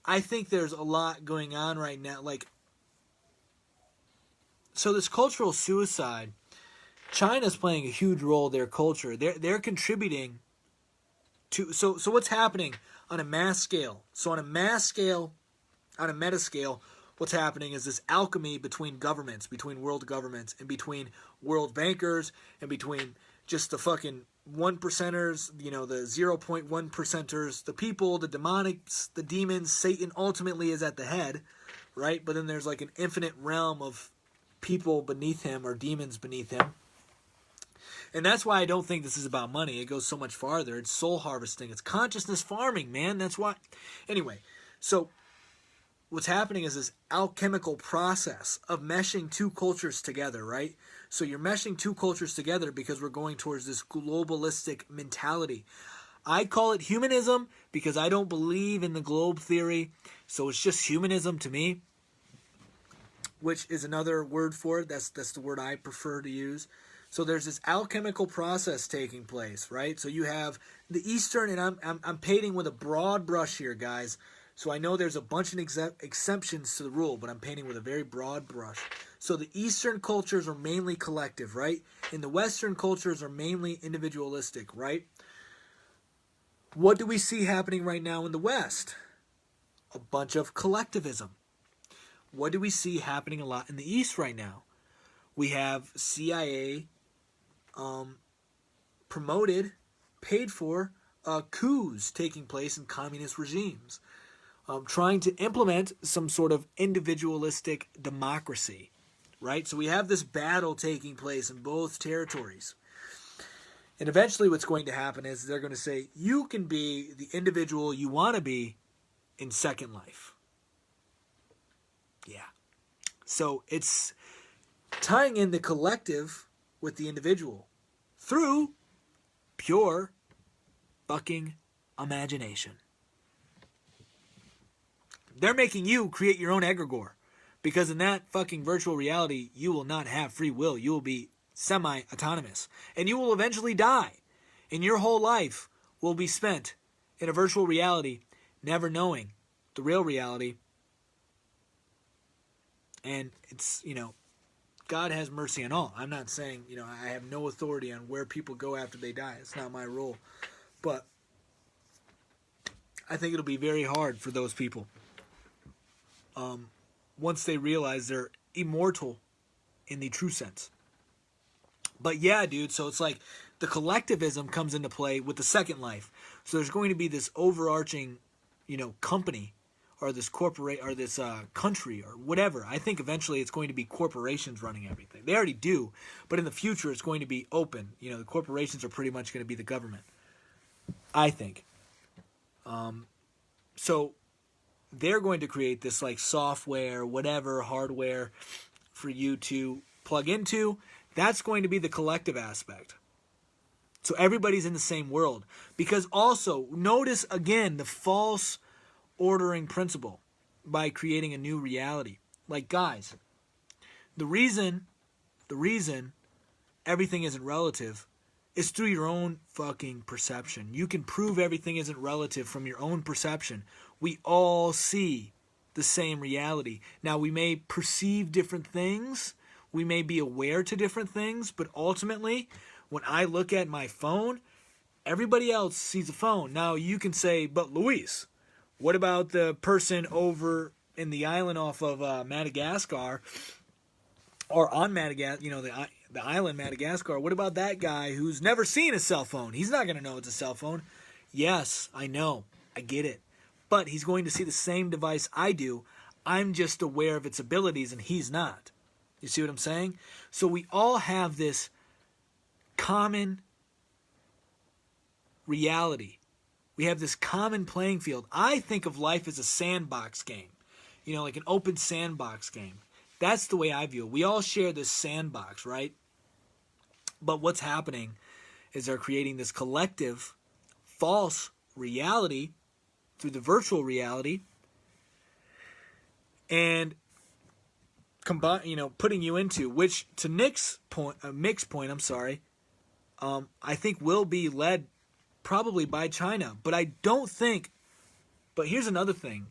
I think there's a lot going on right now. Like, so this cultural suicide, China's playing a huge role in their culture. They're contributing to, so what's happening on a mass scale? So on a mass scale, on a meta scale, what's happening is this alchemy between governments, between world governments, and between world bankers, and between just the fucking 1%ers, you know, the 0.1%ers, the people, the demonics, the demons. Satan ultimately is at the head, right? But then there's like an infinite realm of people beneath him, or demons beneath him. And that's why I don't think this is about money. It goes so much farther. It's soul harvesting. It's consciousness farming, man. That's why. Anyway, so what's happening is this alchemical process of meshing two cultures together, right? So you're meshing two cultures together because we're going towards this globalistic mentality. I call it humanism because I don't believe in the globe theory. So it's just humanism to me, which is another word for it. That's the word I prefer to use. So there's this alchemical process taking place, right? So you have the Eastern, and I'm painting with a broad brush here, guys. So I know there's a bunch of exceptions to the rule, but I'm painting with a very broad brush. So the Eastern cultures are mainly collective, right? And the Western cultures are mainly individualistic, right? What do we see happening right now in the West? A bunch of collectivism. What do we see happening a lot in the East right now? We have CIA promoted, paid for coups taking place in communist regimes, trying to implement some sort of individualistic democracy, right? So we have this battle taking place in both territories. And eventually what's going to happen is they're going to say, you can be the individual you want to be in Second Life. Yeah. So it's tying in the collective with the individual through pure fucking imagination. They're making you create your own egregore, because in that fucking virtual reality, you will not have free will. You will be semi-autonomous, and you will eventually die, and your whole life will be spent in a virtual reality, never knowing the real reality. And it's, you know, God has mercy on all. I'm not saying, you know, I have no authority on where people go after they die. It's not my role. But I think it'll be very hard for those people once they realize they're immortal in the true sense. But yeah, dude, so it's like the collectivism comes into play with the Second Life. So there's going to be this overarching, you know, company, or this corporate, or this country, or whatever. I think eventually it's going to be corporations running everything. They already do, but in the future it's going to be open. You know, the corporations are pretty much going to be the government, I think. So they're going to create this like software, whatever, hardware for you to plug into. That's going to be the collective aspect. So everybody's in the same world. Because also, notice again the false ordering principle by creating a new reality. Like, guys, the reason everything isn't relative is through your own fucking perception. You can prove everything isn't relative from your own perception. We all see the same reality. Now, we may perceive different things. We may be aware to different things. But ultimately, when I look at my phone, everybody else sees a phone. Now, you can say, but Luis, what about the person over in the island off of Madagascar, or on Madagascar, the island Madagascar? What about that guy who's never seen a cell phone? He's not going to know it's a cell phone. Yes, I know. I get it. But he's going to see the same device I do. I'm just aware of its abilities and he's not. You see what I'm saying? So we all have this common reality. We have this common playing field. I think of life as a sandbox game. Like an open sandbox game. That's the way I view it. We all share this sandbox, right? But what's happening is they're creating this collective false reality through the virtual reality, and putting you into, which to Mick's point, I think will be led probably by China. But I don't think. But here's another thing.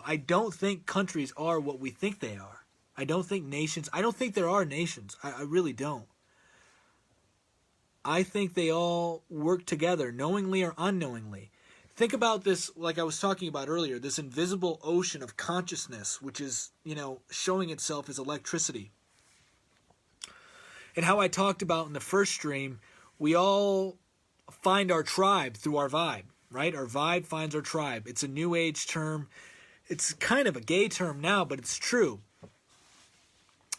I don't think countries are what we think they are. I don't think nations. I don't think there are nations. I really don't. I think they all work together, knowingly or unknowingly. Think about this, like I was talking about earlier, this invisible ocean of consciousness, which is, showing itself as electricity. And how I talked about in the first stream, we all find our tribe through our vibe, right? Our vibe finds our tribe. It's a new age term. It's kind of a gay term now, but it's true.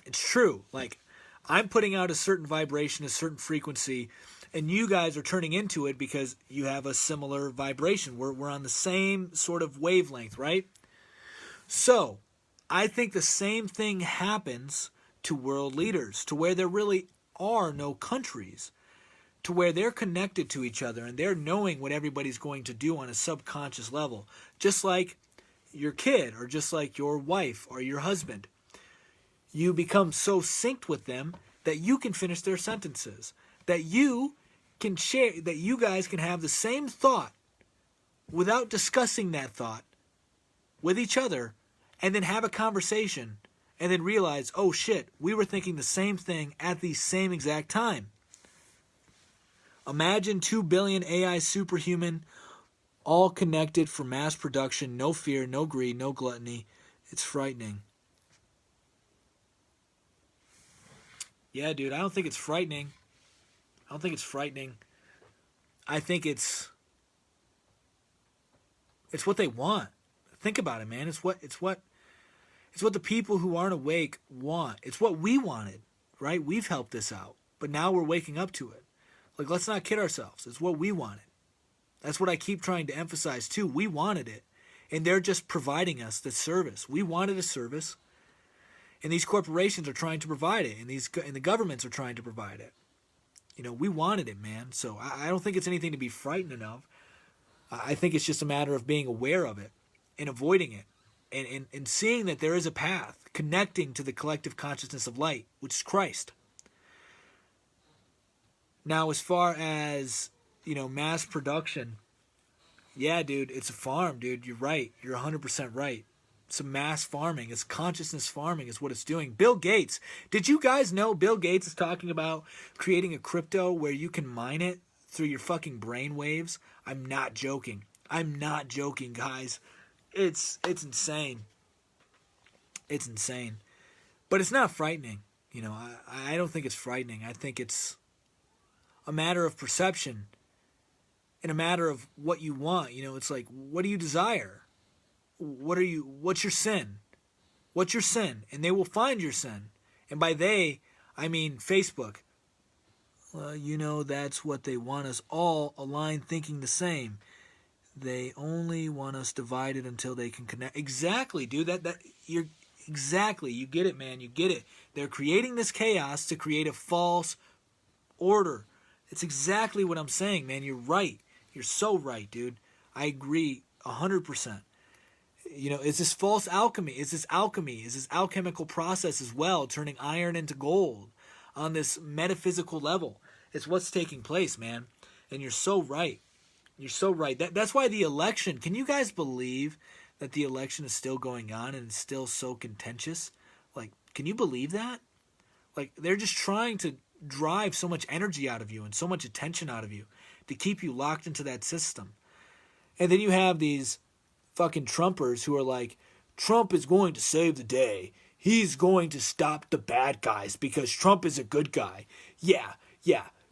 It's true. Like, I'm putting out a certain vibration, a certain frequency, and you guys are turning into it because you have a similar vibration. We're on the same sort of wavelength, right? So, I think the same thing happens to world leaders, to where there really are no countries, to where they're connected to each other and they're knowing what everybody's going to do on a subconscious level. Just like your kid, or just like your wife or your husband. You become so synced with them that you can finish their sentences, that you can share, that you guys can have the same thought without discussing that thought with each other, and then have a conversation and then realize, oh shit, we were thinking the same thing at the same exact time. Imagine 2 billion AI superhuman, all connected for mass production, no fear, no greed, no gluttony. It's frightening. Yeah, dude, I don't think it's frightening. I think it's what they want. Think about it, man. It's what the people who aren't awake want. It's what we wanted, right? We've helped this out, but now we're waking up to it. Like, let's not kid ourselves. It's what we wanted. That's what I keep trying to emphasize too. We wanted it, and they're just providing us the service. We wanted a service. And these corporations are trying to provide it, and the governments are trying to provide it. We wanted it, man. So I don't think it's anything to be frightened of. I think it's just a matter of being aware of it and avoiding it, and seeing that there is a path connecting to the collective consciousness of light, which is Christ. Now, as far as mass production, yeah, dude, it's a farm, dude. You're right. You're 100% right. It's mass farming. It's consciousness farming is what it's doing. Bill Gates. Did you guys know Bill Gates is talking about creating a crypto where you can mine it through your fucking brain waves? I'm not joking. I'm not joking, guys. It's insane. It's insane. But it's not frightening. I don't think it's frightening. I think it's a matter of perception and a matter of what you want. It's like, what do you desire? What's your sin? What's your sin? And they will find your sin. And by they, I mean Facebook. That's what they want us all aligned, thinking the same. They only want us divided until they can connect. Exactly, dude. You're exactly. You get it, man. You get it. They're creating this chaos to create a false order. It's exactly what I'm saying, man. You're right. You're so right, dude. I agree 100%. It's this false alchemy. It's this alchemy. It's this alchemical process as well, turning iron into gold on this metaphysical level. It's what's taking place, man. And you're so right. You're so right. That's why the election, can you guys believe that the election is still going on and it's still so contentious. Like, can you believe that? Like, they're just trying to drive so much energy out of you and so much attention out of you to keep you locked into that system. And then you have these fucking Trumpers who are like, Trump is going to save the day. He's going to stop the bad guys because Trump is a good guy. Yeah.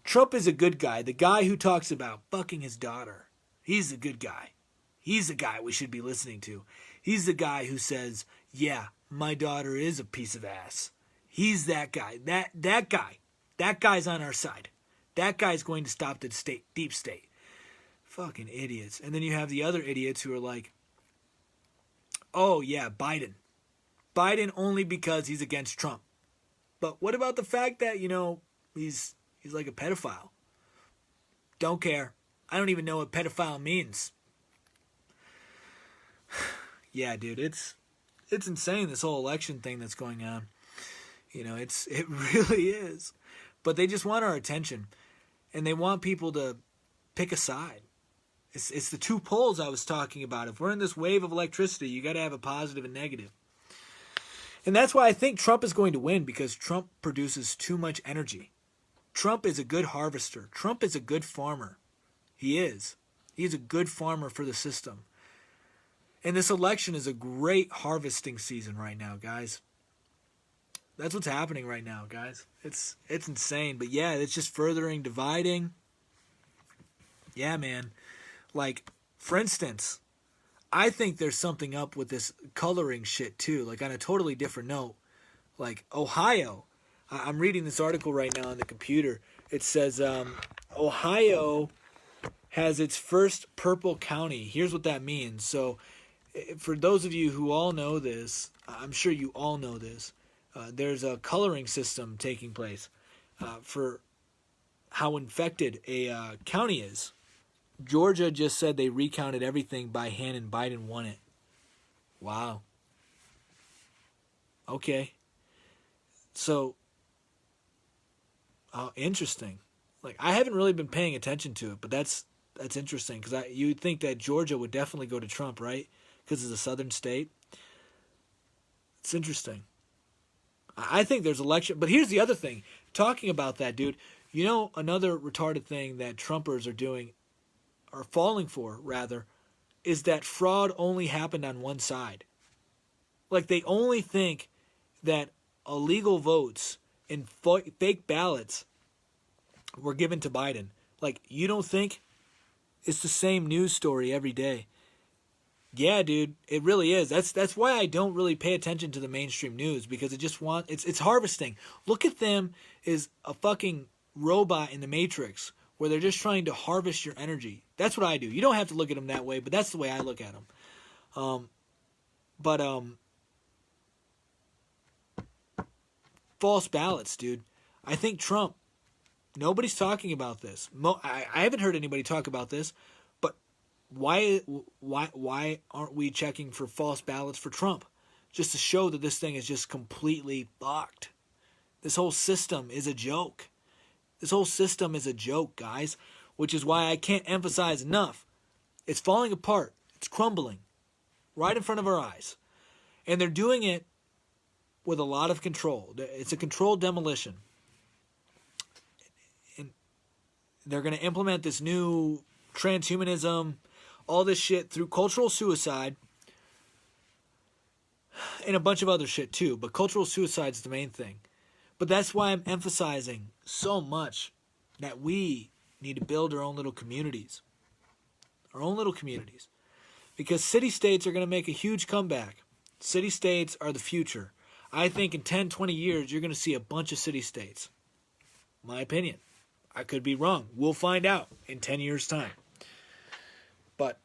Trump is a good guy. The guy who talks about fucking his daughter. He's a good guy. He's the guy we should be listening to. He's the guy who says, yeah, my daughter is a piece of ass. He's that guy. That guy. That guy's on our side. That guy's going to stop the deep state. Fucking idiots. And then you have the other idiots who are like, oh yeah, Biden. Biden only because he's against Trump. But what about the fact that, he's like a pedophile? Don't care. I don't even know what pedophile means. Yeah, dude, it's insane, this whole election thing that's going on. It really is. But they just want our attention. And they want people to pick a side. It's the two poles I was talking about. If we're in this wave of electricity, you got to have a positive and negative. And that's why I think Trump is going to win, because Trump produces too much energy. Trump is a good harvester. Trump is a good farmer. He is. He's a good farmer for the system. And this election is a great harvesting season right now, guys. That's what's happening right now, guys. It's insane. But yeah, it's just furthering dividing. Yeah, man. Like, for instance, I think there's something up with this coloring shit too. Like, on a totally different note. Like, Ohio. I'm reading this article right now on the computer. It says, Ohio has its first purple county. Here's what that means. So, for those of you who all know this, I'm sure you all know this, there's a coloring system taking place for how infected a county is. Georgia just said they recounted everything by hand and Biden won it. Wow. Okay. So, interesting. Like, I haven't really been paying attention to it, but that's interesting, because you'd think that Georgia would definitely go to Trump, right? Because it's a southern state. It's interesting. I think there's election, but here's the other thing. Talking about that, dude, another retarded thing that Trumpers are doing, or falling for, rather, is that fraud only happened on one side. Like, they only think that illegal votes and fake ballots were given to Biden. Like, you don't think it's the same news story every day? Yeah, dude, it really is. That's why I don't really pay attention to the mainstream news, because it's harvesting. Look at them as a fucking robot in the Matrix, where they're just trying to harvest your energy. That's what I do. You don't have to look at them that way, but that's the way I look at them. False ballots, dude. I think Trump, nobody's talking about this. I haven't heard anybody talk about this, but why aren't we checking for false ballots for Trump? Just to show that this thing is just completely fucked. This whole system is a joke. This whole system is a joke, guys, which is why I can't emphasize enough. It's falling apart. It's crumbling right in front of our eyes. And they're doing it with a lot of control. It's a controlled demolition. And they're going to implement this new transhumanism, all this shit through cultural suicide, and a bunch of other shit too. But cultural suicide is the main thing. But that's why I'm emphasizing so much that we need to build our own little communities. Our own little communities. Because city-states are going to make a huge comeback. City-states are the future. I think in 10, 20 years, you're going to see a bunch of city-states. My opinion. I could be wrong. We'll find out in 10 years' time. But,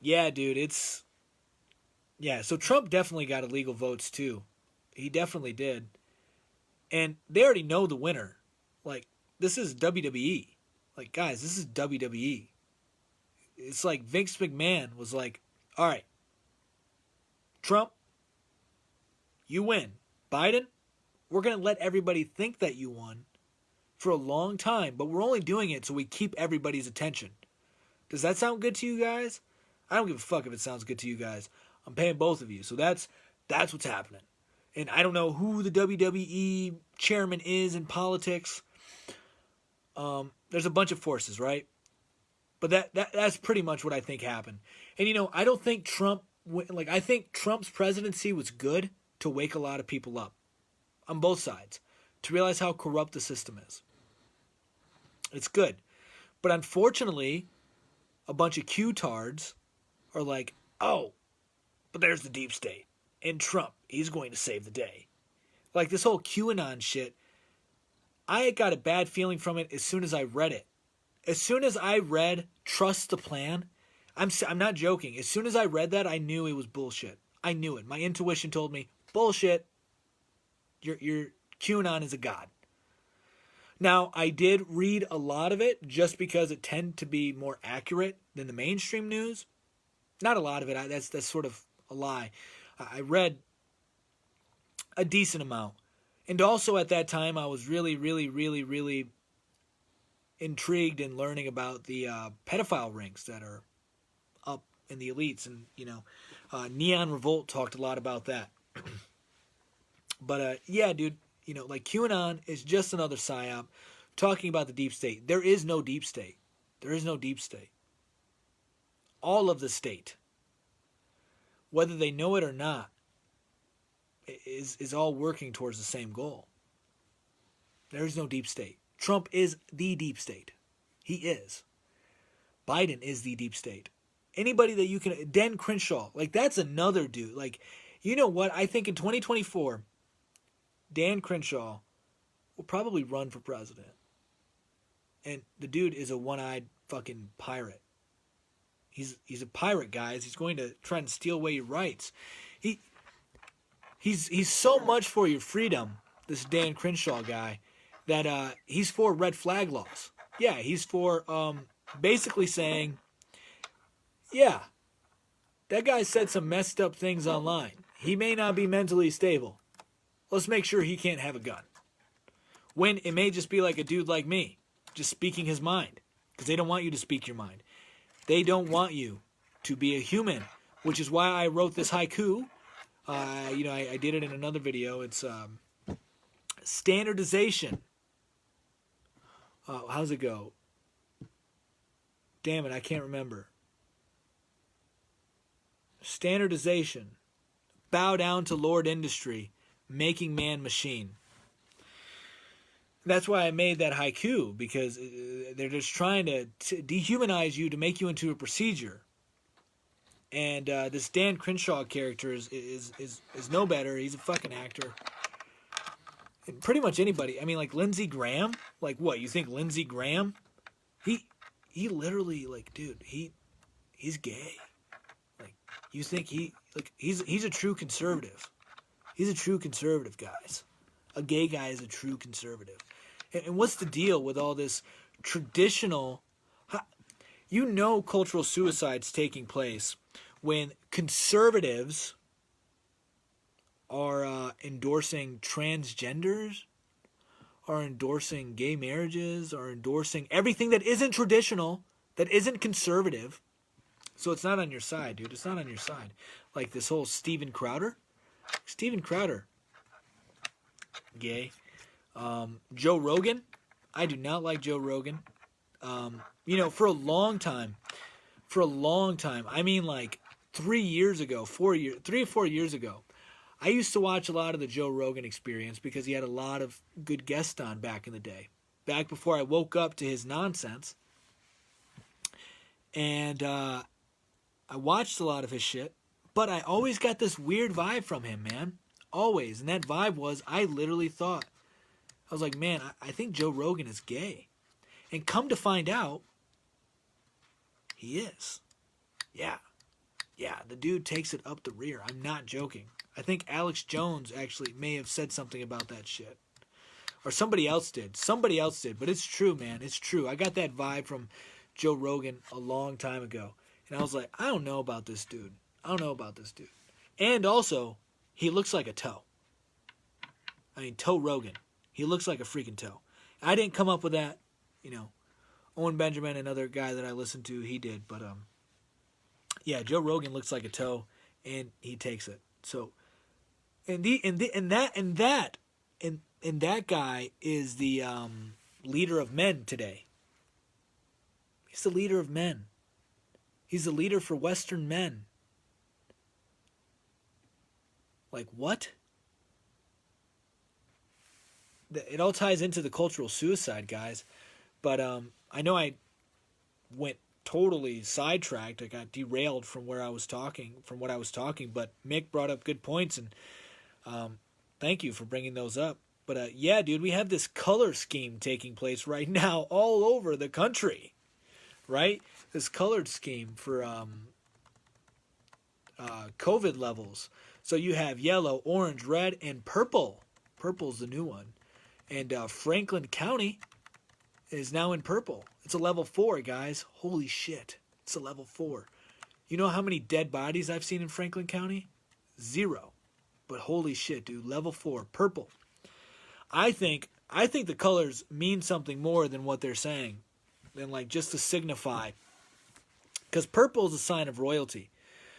yeah, dude, so Trump definitely got illegal votes, too. He definitely did. And they already know the winner. Like, this is WWE. Like, guys, this is WWE. It's like Vince McMahon was like, all right, Trump, you win. Biden, we're going to let everybody think that you won for a long time, but we're only doing it so we keep everybody's attention. Does that sound good to you guys? I don't give a fuck if it sounds good to you guys. I'm paying both of you. So that's what's happening. And I don't know who the WWE chairman is in politics. There's a bunch of forces, right? But that's pretty much what I think happened. And, you know, I don't think I think Trump's presidency was good to wake a lot of people up on both sides to realize how corrupt the system is. It's good. But unfortunately, a bunch of Q-tards are like, oh, but there's the deep state. And Trump, he's going to save the day. Like this whole QAnon shit, I got a bad feeling from it as soon as I read it. As soon as I read Trust the Plan, I'm not joking. As soon as I read that, I knew it was bullshit. I knew it. My intuition told me, bullshit. Your QAnon is a god. Now, I did read a lot of it just because it tended to be more accurate than the mainstream news. Not a lot of it. That's sort of a lie. I read a decent amount. And also at that time, I was really, really, really, really intrigued in learning about the pedophile rings that are up in the elites. And, you know, Neon Revolt talked a lot about that. But, yeah, dude, you know, like QAnon is just another psyop talking about the deep state. There is no deep state. There is no deep state. All of the state, whether they know it or not, is all working towards the same goal. There is no deep state. Trump is the deep state. He is. Biden is the deep state. Anybody that you can... Dan Crenshaw. Like, that's another dude. Like, you know what? I think in 2024, Dan Crenshaw will probably run for president. And the dude is a one-eyed fucking pirate. He's a pirate, guys. He's going to try and steal away your rights. He's so much for your freedom, this Dan Crenshaw guy, that he's for red flag laws. Yeah, he's for basically saying, yeah, that guy said some messed up things online. He may not be mentally stable. Let's make sure he can't have a gun. When it may just be like a dude like me, just speaking his mind. Because they don't want you to speak your mind. They don't want you to be a human. Which is why I wrote this haiku. You know, I did it in another video. It's standardization. How's it go? Damn it, I can't remember. Standardization. Bow down to Lord Industry. Making man machine. That's why I made that haiku, because they're just trying to dehumanize you to make you into a procedure. And this Dan Crenshaw character is no better. He's a fucking actor. And pretty much anybody. I mean, like Lindsey Graham. Like what? You think Lindsey Graham? He literally, like, dude, he's gay. Like, you think he's a true conservative. He's a true conservative, guys. A gay guy is a true conservative. And what's the deal with all this traditional... You know cultural suicide's taking place when conservatives are endorsing transgenders, are endorsing gay marriages, are endorsing everything that isn't traditional, that isn't conservative. So it's not on your side, dude. It's not on your side. Like this whole Steven Crowder. Steven Crowder, gay. Joe Rogan, I do not like Joe Rogan. You know, for a long time, I mean like 3 or 4 years ago, I used to watch a lot of the Joe Rogan Experience because he had a lot of good guests on back in the day, back before I woke up to his nonsense. And I watched a lot of his shit, but I always got this weird vibe from him, man. Always. And that vibe was, I literally thought, I was like, man, I think Joe Rogan is gay. And come to find out, he is. Yeah. Yeah, the dude takes it up the rear. I'm not joking. I think Alex Jones actually may have said something about that shit. Or somebody else did. Somebody else did. But it's true, man. It's true. I got that vibe from Joe Rogan a long time ago. And I was like, I don't know about this dude. I don't know about this dude. And also, he looks like a toe. I mean, Toe Rogan. He looks like a freaking toe. I didn't come up with that. You know, Owen Benjamin, another guy that I listened to, he did. But, Yeah, Joe Rogan looks like a toe, and he takes it. So, and that guy is the leader of men today. He's the leader of men. He's the leader for Western men. Like what? It all ties into the cultural suicide, guys. But I know I went totally sidetracked. I got derailed from what I was talking. But Mick brought up good points, and thank you for bringing those up. But yeah, dude, we have this color scheme taking place right now all over the country, right? This colored scheme for COVID levels. So you have yellow, orange, red, and purple. Purple's the new one. And Franklin County is now in purple. It's a level 4, guys. Holy shit. It's a level 4. You know how many dead bodies I've seen in Franklin County? 0. But holy shit, dude. Level 4. Purple. I think the colors mean something more than what they're saying. Than like just to signify. Because purple is a sign of royalty.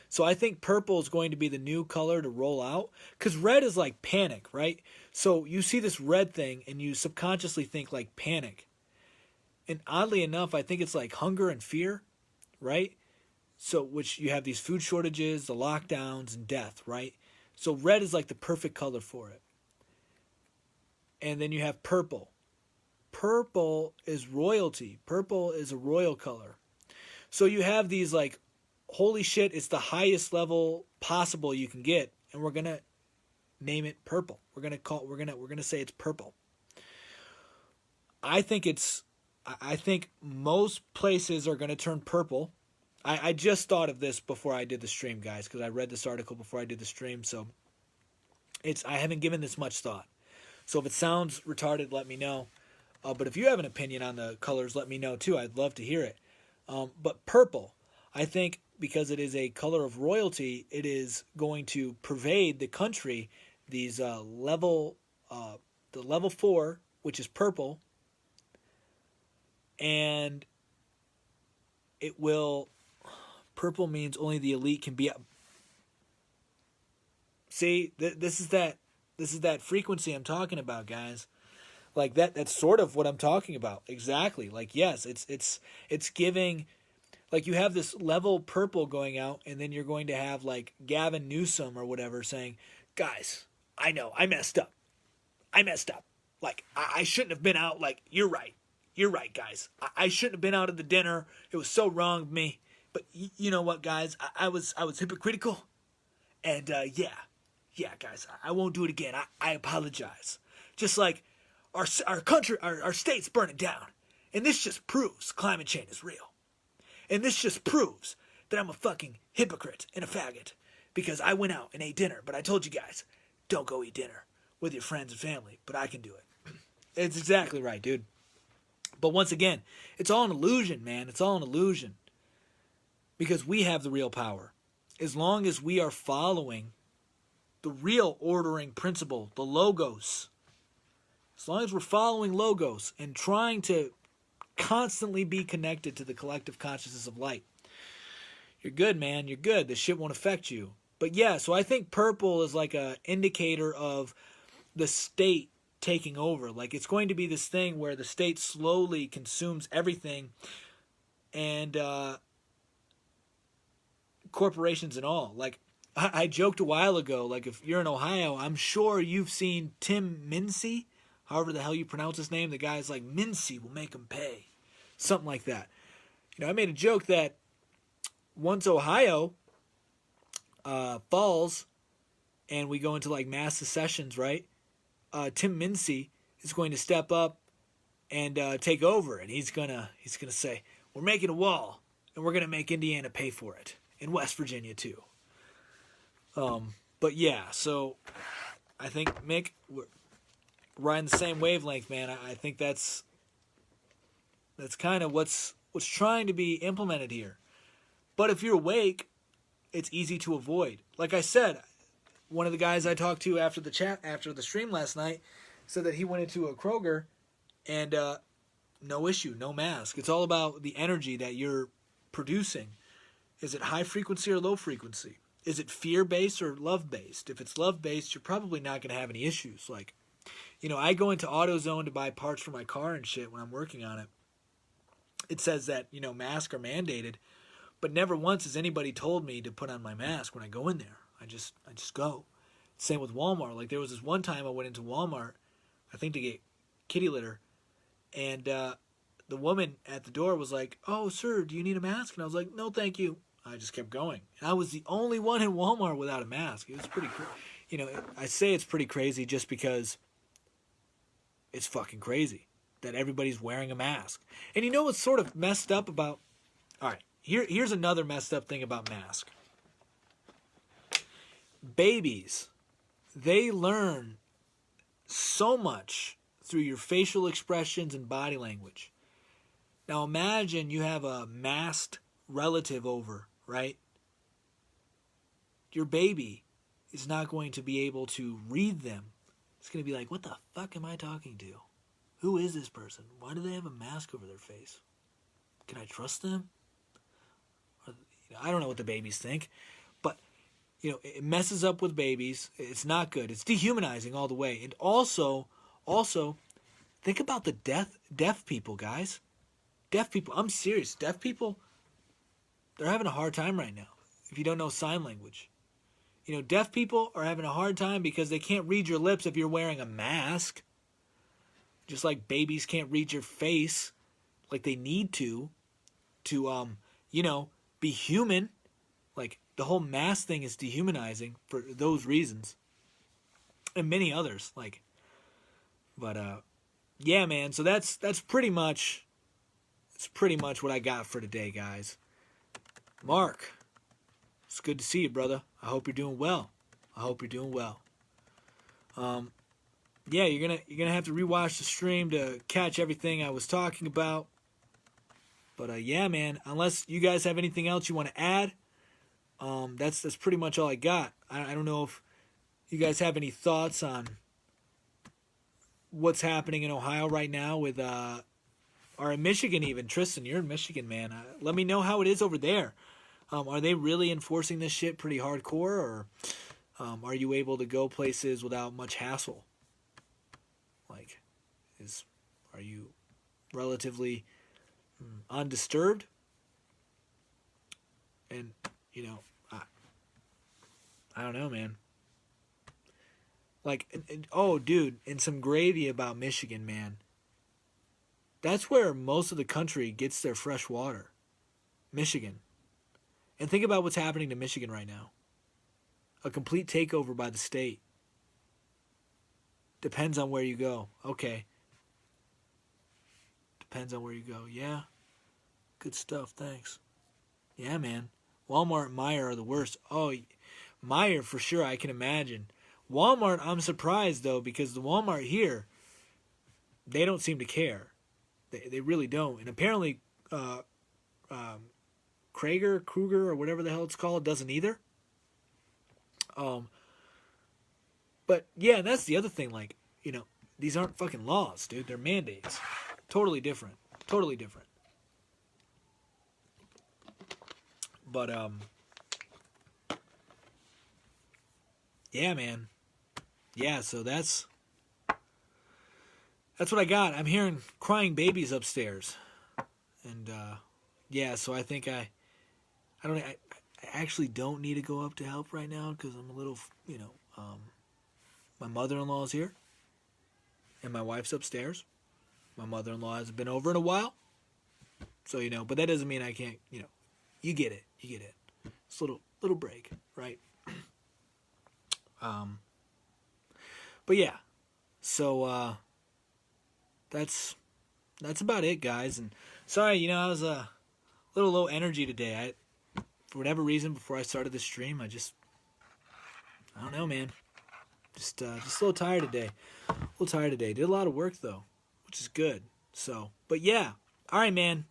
So I think purple is going to be the new color to roll out. Because red is like panic, right? So you see this red thing and you subconsciously think like panic. And oddly enough, I think it's like hunger and fear, right? So which you have these food shortages, the lockdowns, and death, right? So red is like the perfect color for it. And then you have purple. Purple is royalty. Purple is a royal color. So you have these like, holy shit, it's the highest level possible you can get, and we're gonna name it purple. We're gonna say it's purple. I think most places are gonna turn purple. I just thought of this before I did the stream, guys, because I read this article before I did the stream, so I haven't given this much thought. So if it sounds retarded, let me know. But if you have an opinion on the colors, let me know too. I'd love to hear it. But purple, I think, because it is a color of royalty, it is going to pervade the country. These the level 4, which is purple, and it will. Purple means only the elite can be. See, this is that frequency I'm talking about, guys. Like that's sort of what I'm talking about. Exactly. Like yes, it's giving. Like you have this level purple going out, and then you're going to have like Gavin Newsom or whatever saying, guys, I know, I messed up. Like, I shouldn't have been out. Like, you're right, guys. I shouldn't have been out at the dinner. It was so wrong of me. But you know what, guys? I was hypocritical. And yeah, guys, I won't do it again. I apologize. Just like our country, our state's burning down. And this just proves climate change is real. And this just proves that I'm a fucking hypocrite and a faggot because I went out and ate dinner, but I told you guys, don't go eat dinner with your friends and family, but I can do it. It's exactly right, dude. But once again, it's all an illusion, man. It's all an illusion because we have the real power. As long as we are following the real ordering principle, the logos, as long as we're following logos and trying to constantly be connected to the collective consciousness of light, you're good, man. You're good. This shit won't affect you. But yeah, so I think purple is like a indicator of the state taking over. Like it's going to be this thing where the state slowly consumes everything, and corporations and all. Like I joked a while ago, like if you're in Ohio, I'm sure you've seen Tim Mincy, however the hell you pronounce his name. The guy's like, Mincy will make him pay. Something like that. You know, I made a joke that once Ohio falls and we go into like mass secessions, right? Tim Mincy is going to step up and take over, and he's gonna say, we're making a wall and we're gonna make Indiana pay for it, in West Virginia too. But yeah, so I think Mick, we're riding the same wavelength, man. I think that's kind of what's trying to be implemented here. But if you're awake, it's easy to avoid. Like I said, one of the guys I talked to after the stream last night said that he went into a Kroger and no issue, no mask. It's all about the energy that you're producing. Is it high frequency or low frequency? Is it fear-based or love-based? If it's love-based, you're probably not going to have any issues. Like, I go into AutoZone to buy parts for my car and shit when I'm working on it. It says that, masks are mandated, but never once has anybody told me to put on my mask when I go in there. I just go. Same with Walmart. Like, there was this one time I went into Walmart, I think to get kitty litter, and the woman at the door was like, "Oh, sir, do you need a mask?" And I was like, "No, thank you." I just kept going. And I was the only one in Walmart without a mask. It was pretty I say it's pretty crazy just because it's fucking crazy that everybody's wearing a mask. And you know what's sort of messed up about... All right, here's another messed up thing about masks. Babies, they learn so much through your facial expressions and body language. Now imagine you have a masked relative over, right? Your baby is not going to be able to read them. It's going to be like, what the fuck am I talking to? Who is this person? Why do they have a mask over their face? Can I trust them? Or, I don't know what the babies think. But, it messes up with babies. It's not good. It's dehumanizing all the way. And also, think about the deaf people, guys. Deaf people. I'm serious. Deaf people, they're having a hard time right now if you don't know sign language. Deaf people are having a hard time because they can't read your lips if you're wearing a mask. Just like babies can't read your face like they need to be human. Like, the whole mask thing is dehumanizing for those reasons. And many others. Yeah, man. So that's pretty much what I got for today, guys. Mark, it's good to see you, brother. I hope you're doing well. Yeah, you're gonna have to rewatch the stream to catch everything I was talking about. But yeah, man. Unless you guys have anything else you want to add, that's pretty much all I got. I don't know if you guys have any thoughts on what's happening in Ohio right now with or in Michigan even. Tristan, you're in Michigan, man. Let me know how it is over there. Are they really enforcing this shit pretty hardcore, or are you able to go places without much hassle? Like, are you relatively undisturbed? And, I don't know, man. Like, oh, dude, and some gravy about Michigan, man. That's where most of the country gets their fresh water. Michigan. And think about what's happening to Michigan right now. A complete takeover by the state. Depends on where you go. Okay. Depends on where you go. Yeah. Good stuff. Thanks. Yeah, man. Walmart and Meijer are the worst. Oh, Meijer for sure. I can imagine. Walmart, I'm surprised, though, because the Walmart here, they don't seem to care. They really don't. And apparently, Kruger, or whatever the hell it's called, doesn't either. But, yeah, that's the other thing. Like, these aren't fucking laws, dude. They're mandates. Totally different. But, yeah, man. Yeah, so that's what I got. I'm hearing crying babies upstairs. And, yeah, so I think I actually don't need to go up to help right now because I'm a little, my mother-in-law is here and my wife's upstairs. My mother-in-law hasn't been over in a while. So, but that doesn't mean I can't, you get it. It's a little break, right? But yeah, so, that's about it, guys. And sorry, I was a little low energy today. For whatever reason, before I started the stream, I don't know, man. Just a little tired today. Did a lot of work though, which is good. So, but yeah. All right, man.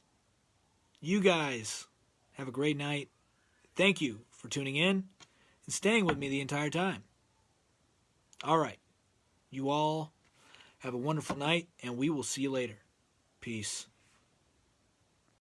You guys have a great night. Thank you for tuning in and staying with me the entire time. All right. You all have a wonderful night, and we will see you later. Peace.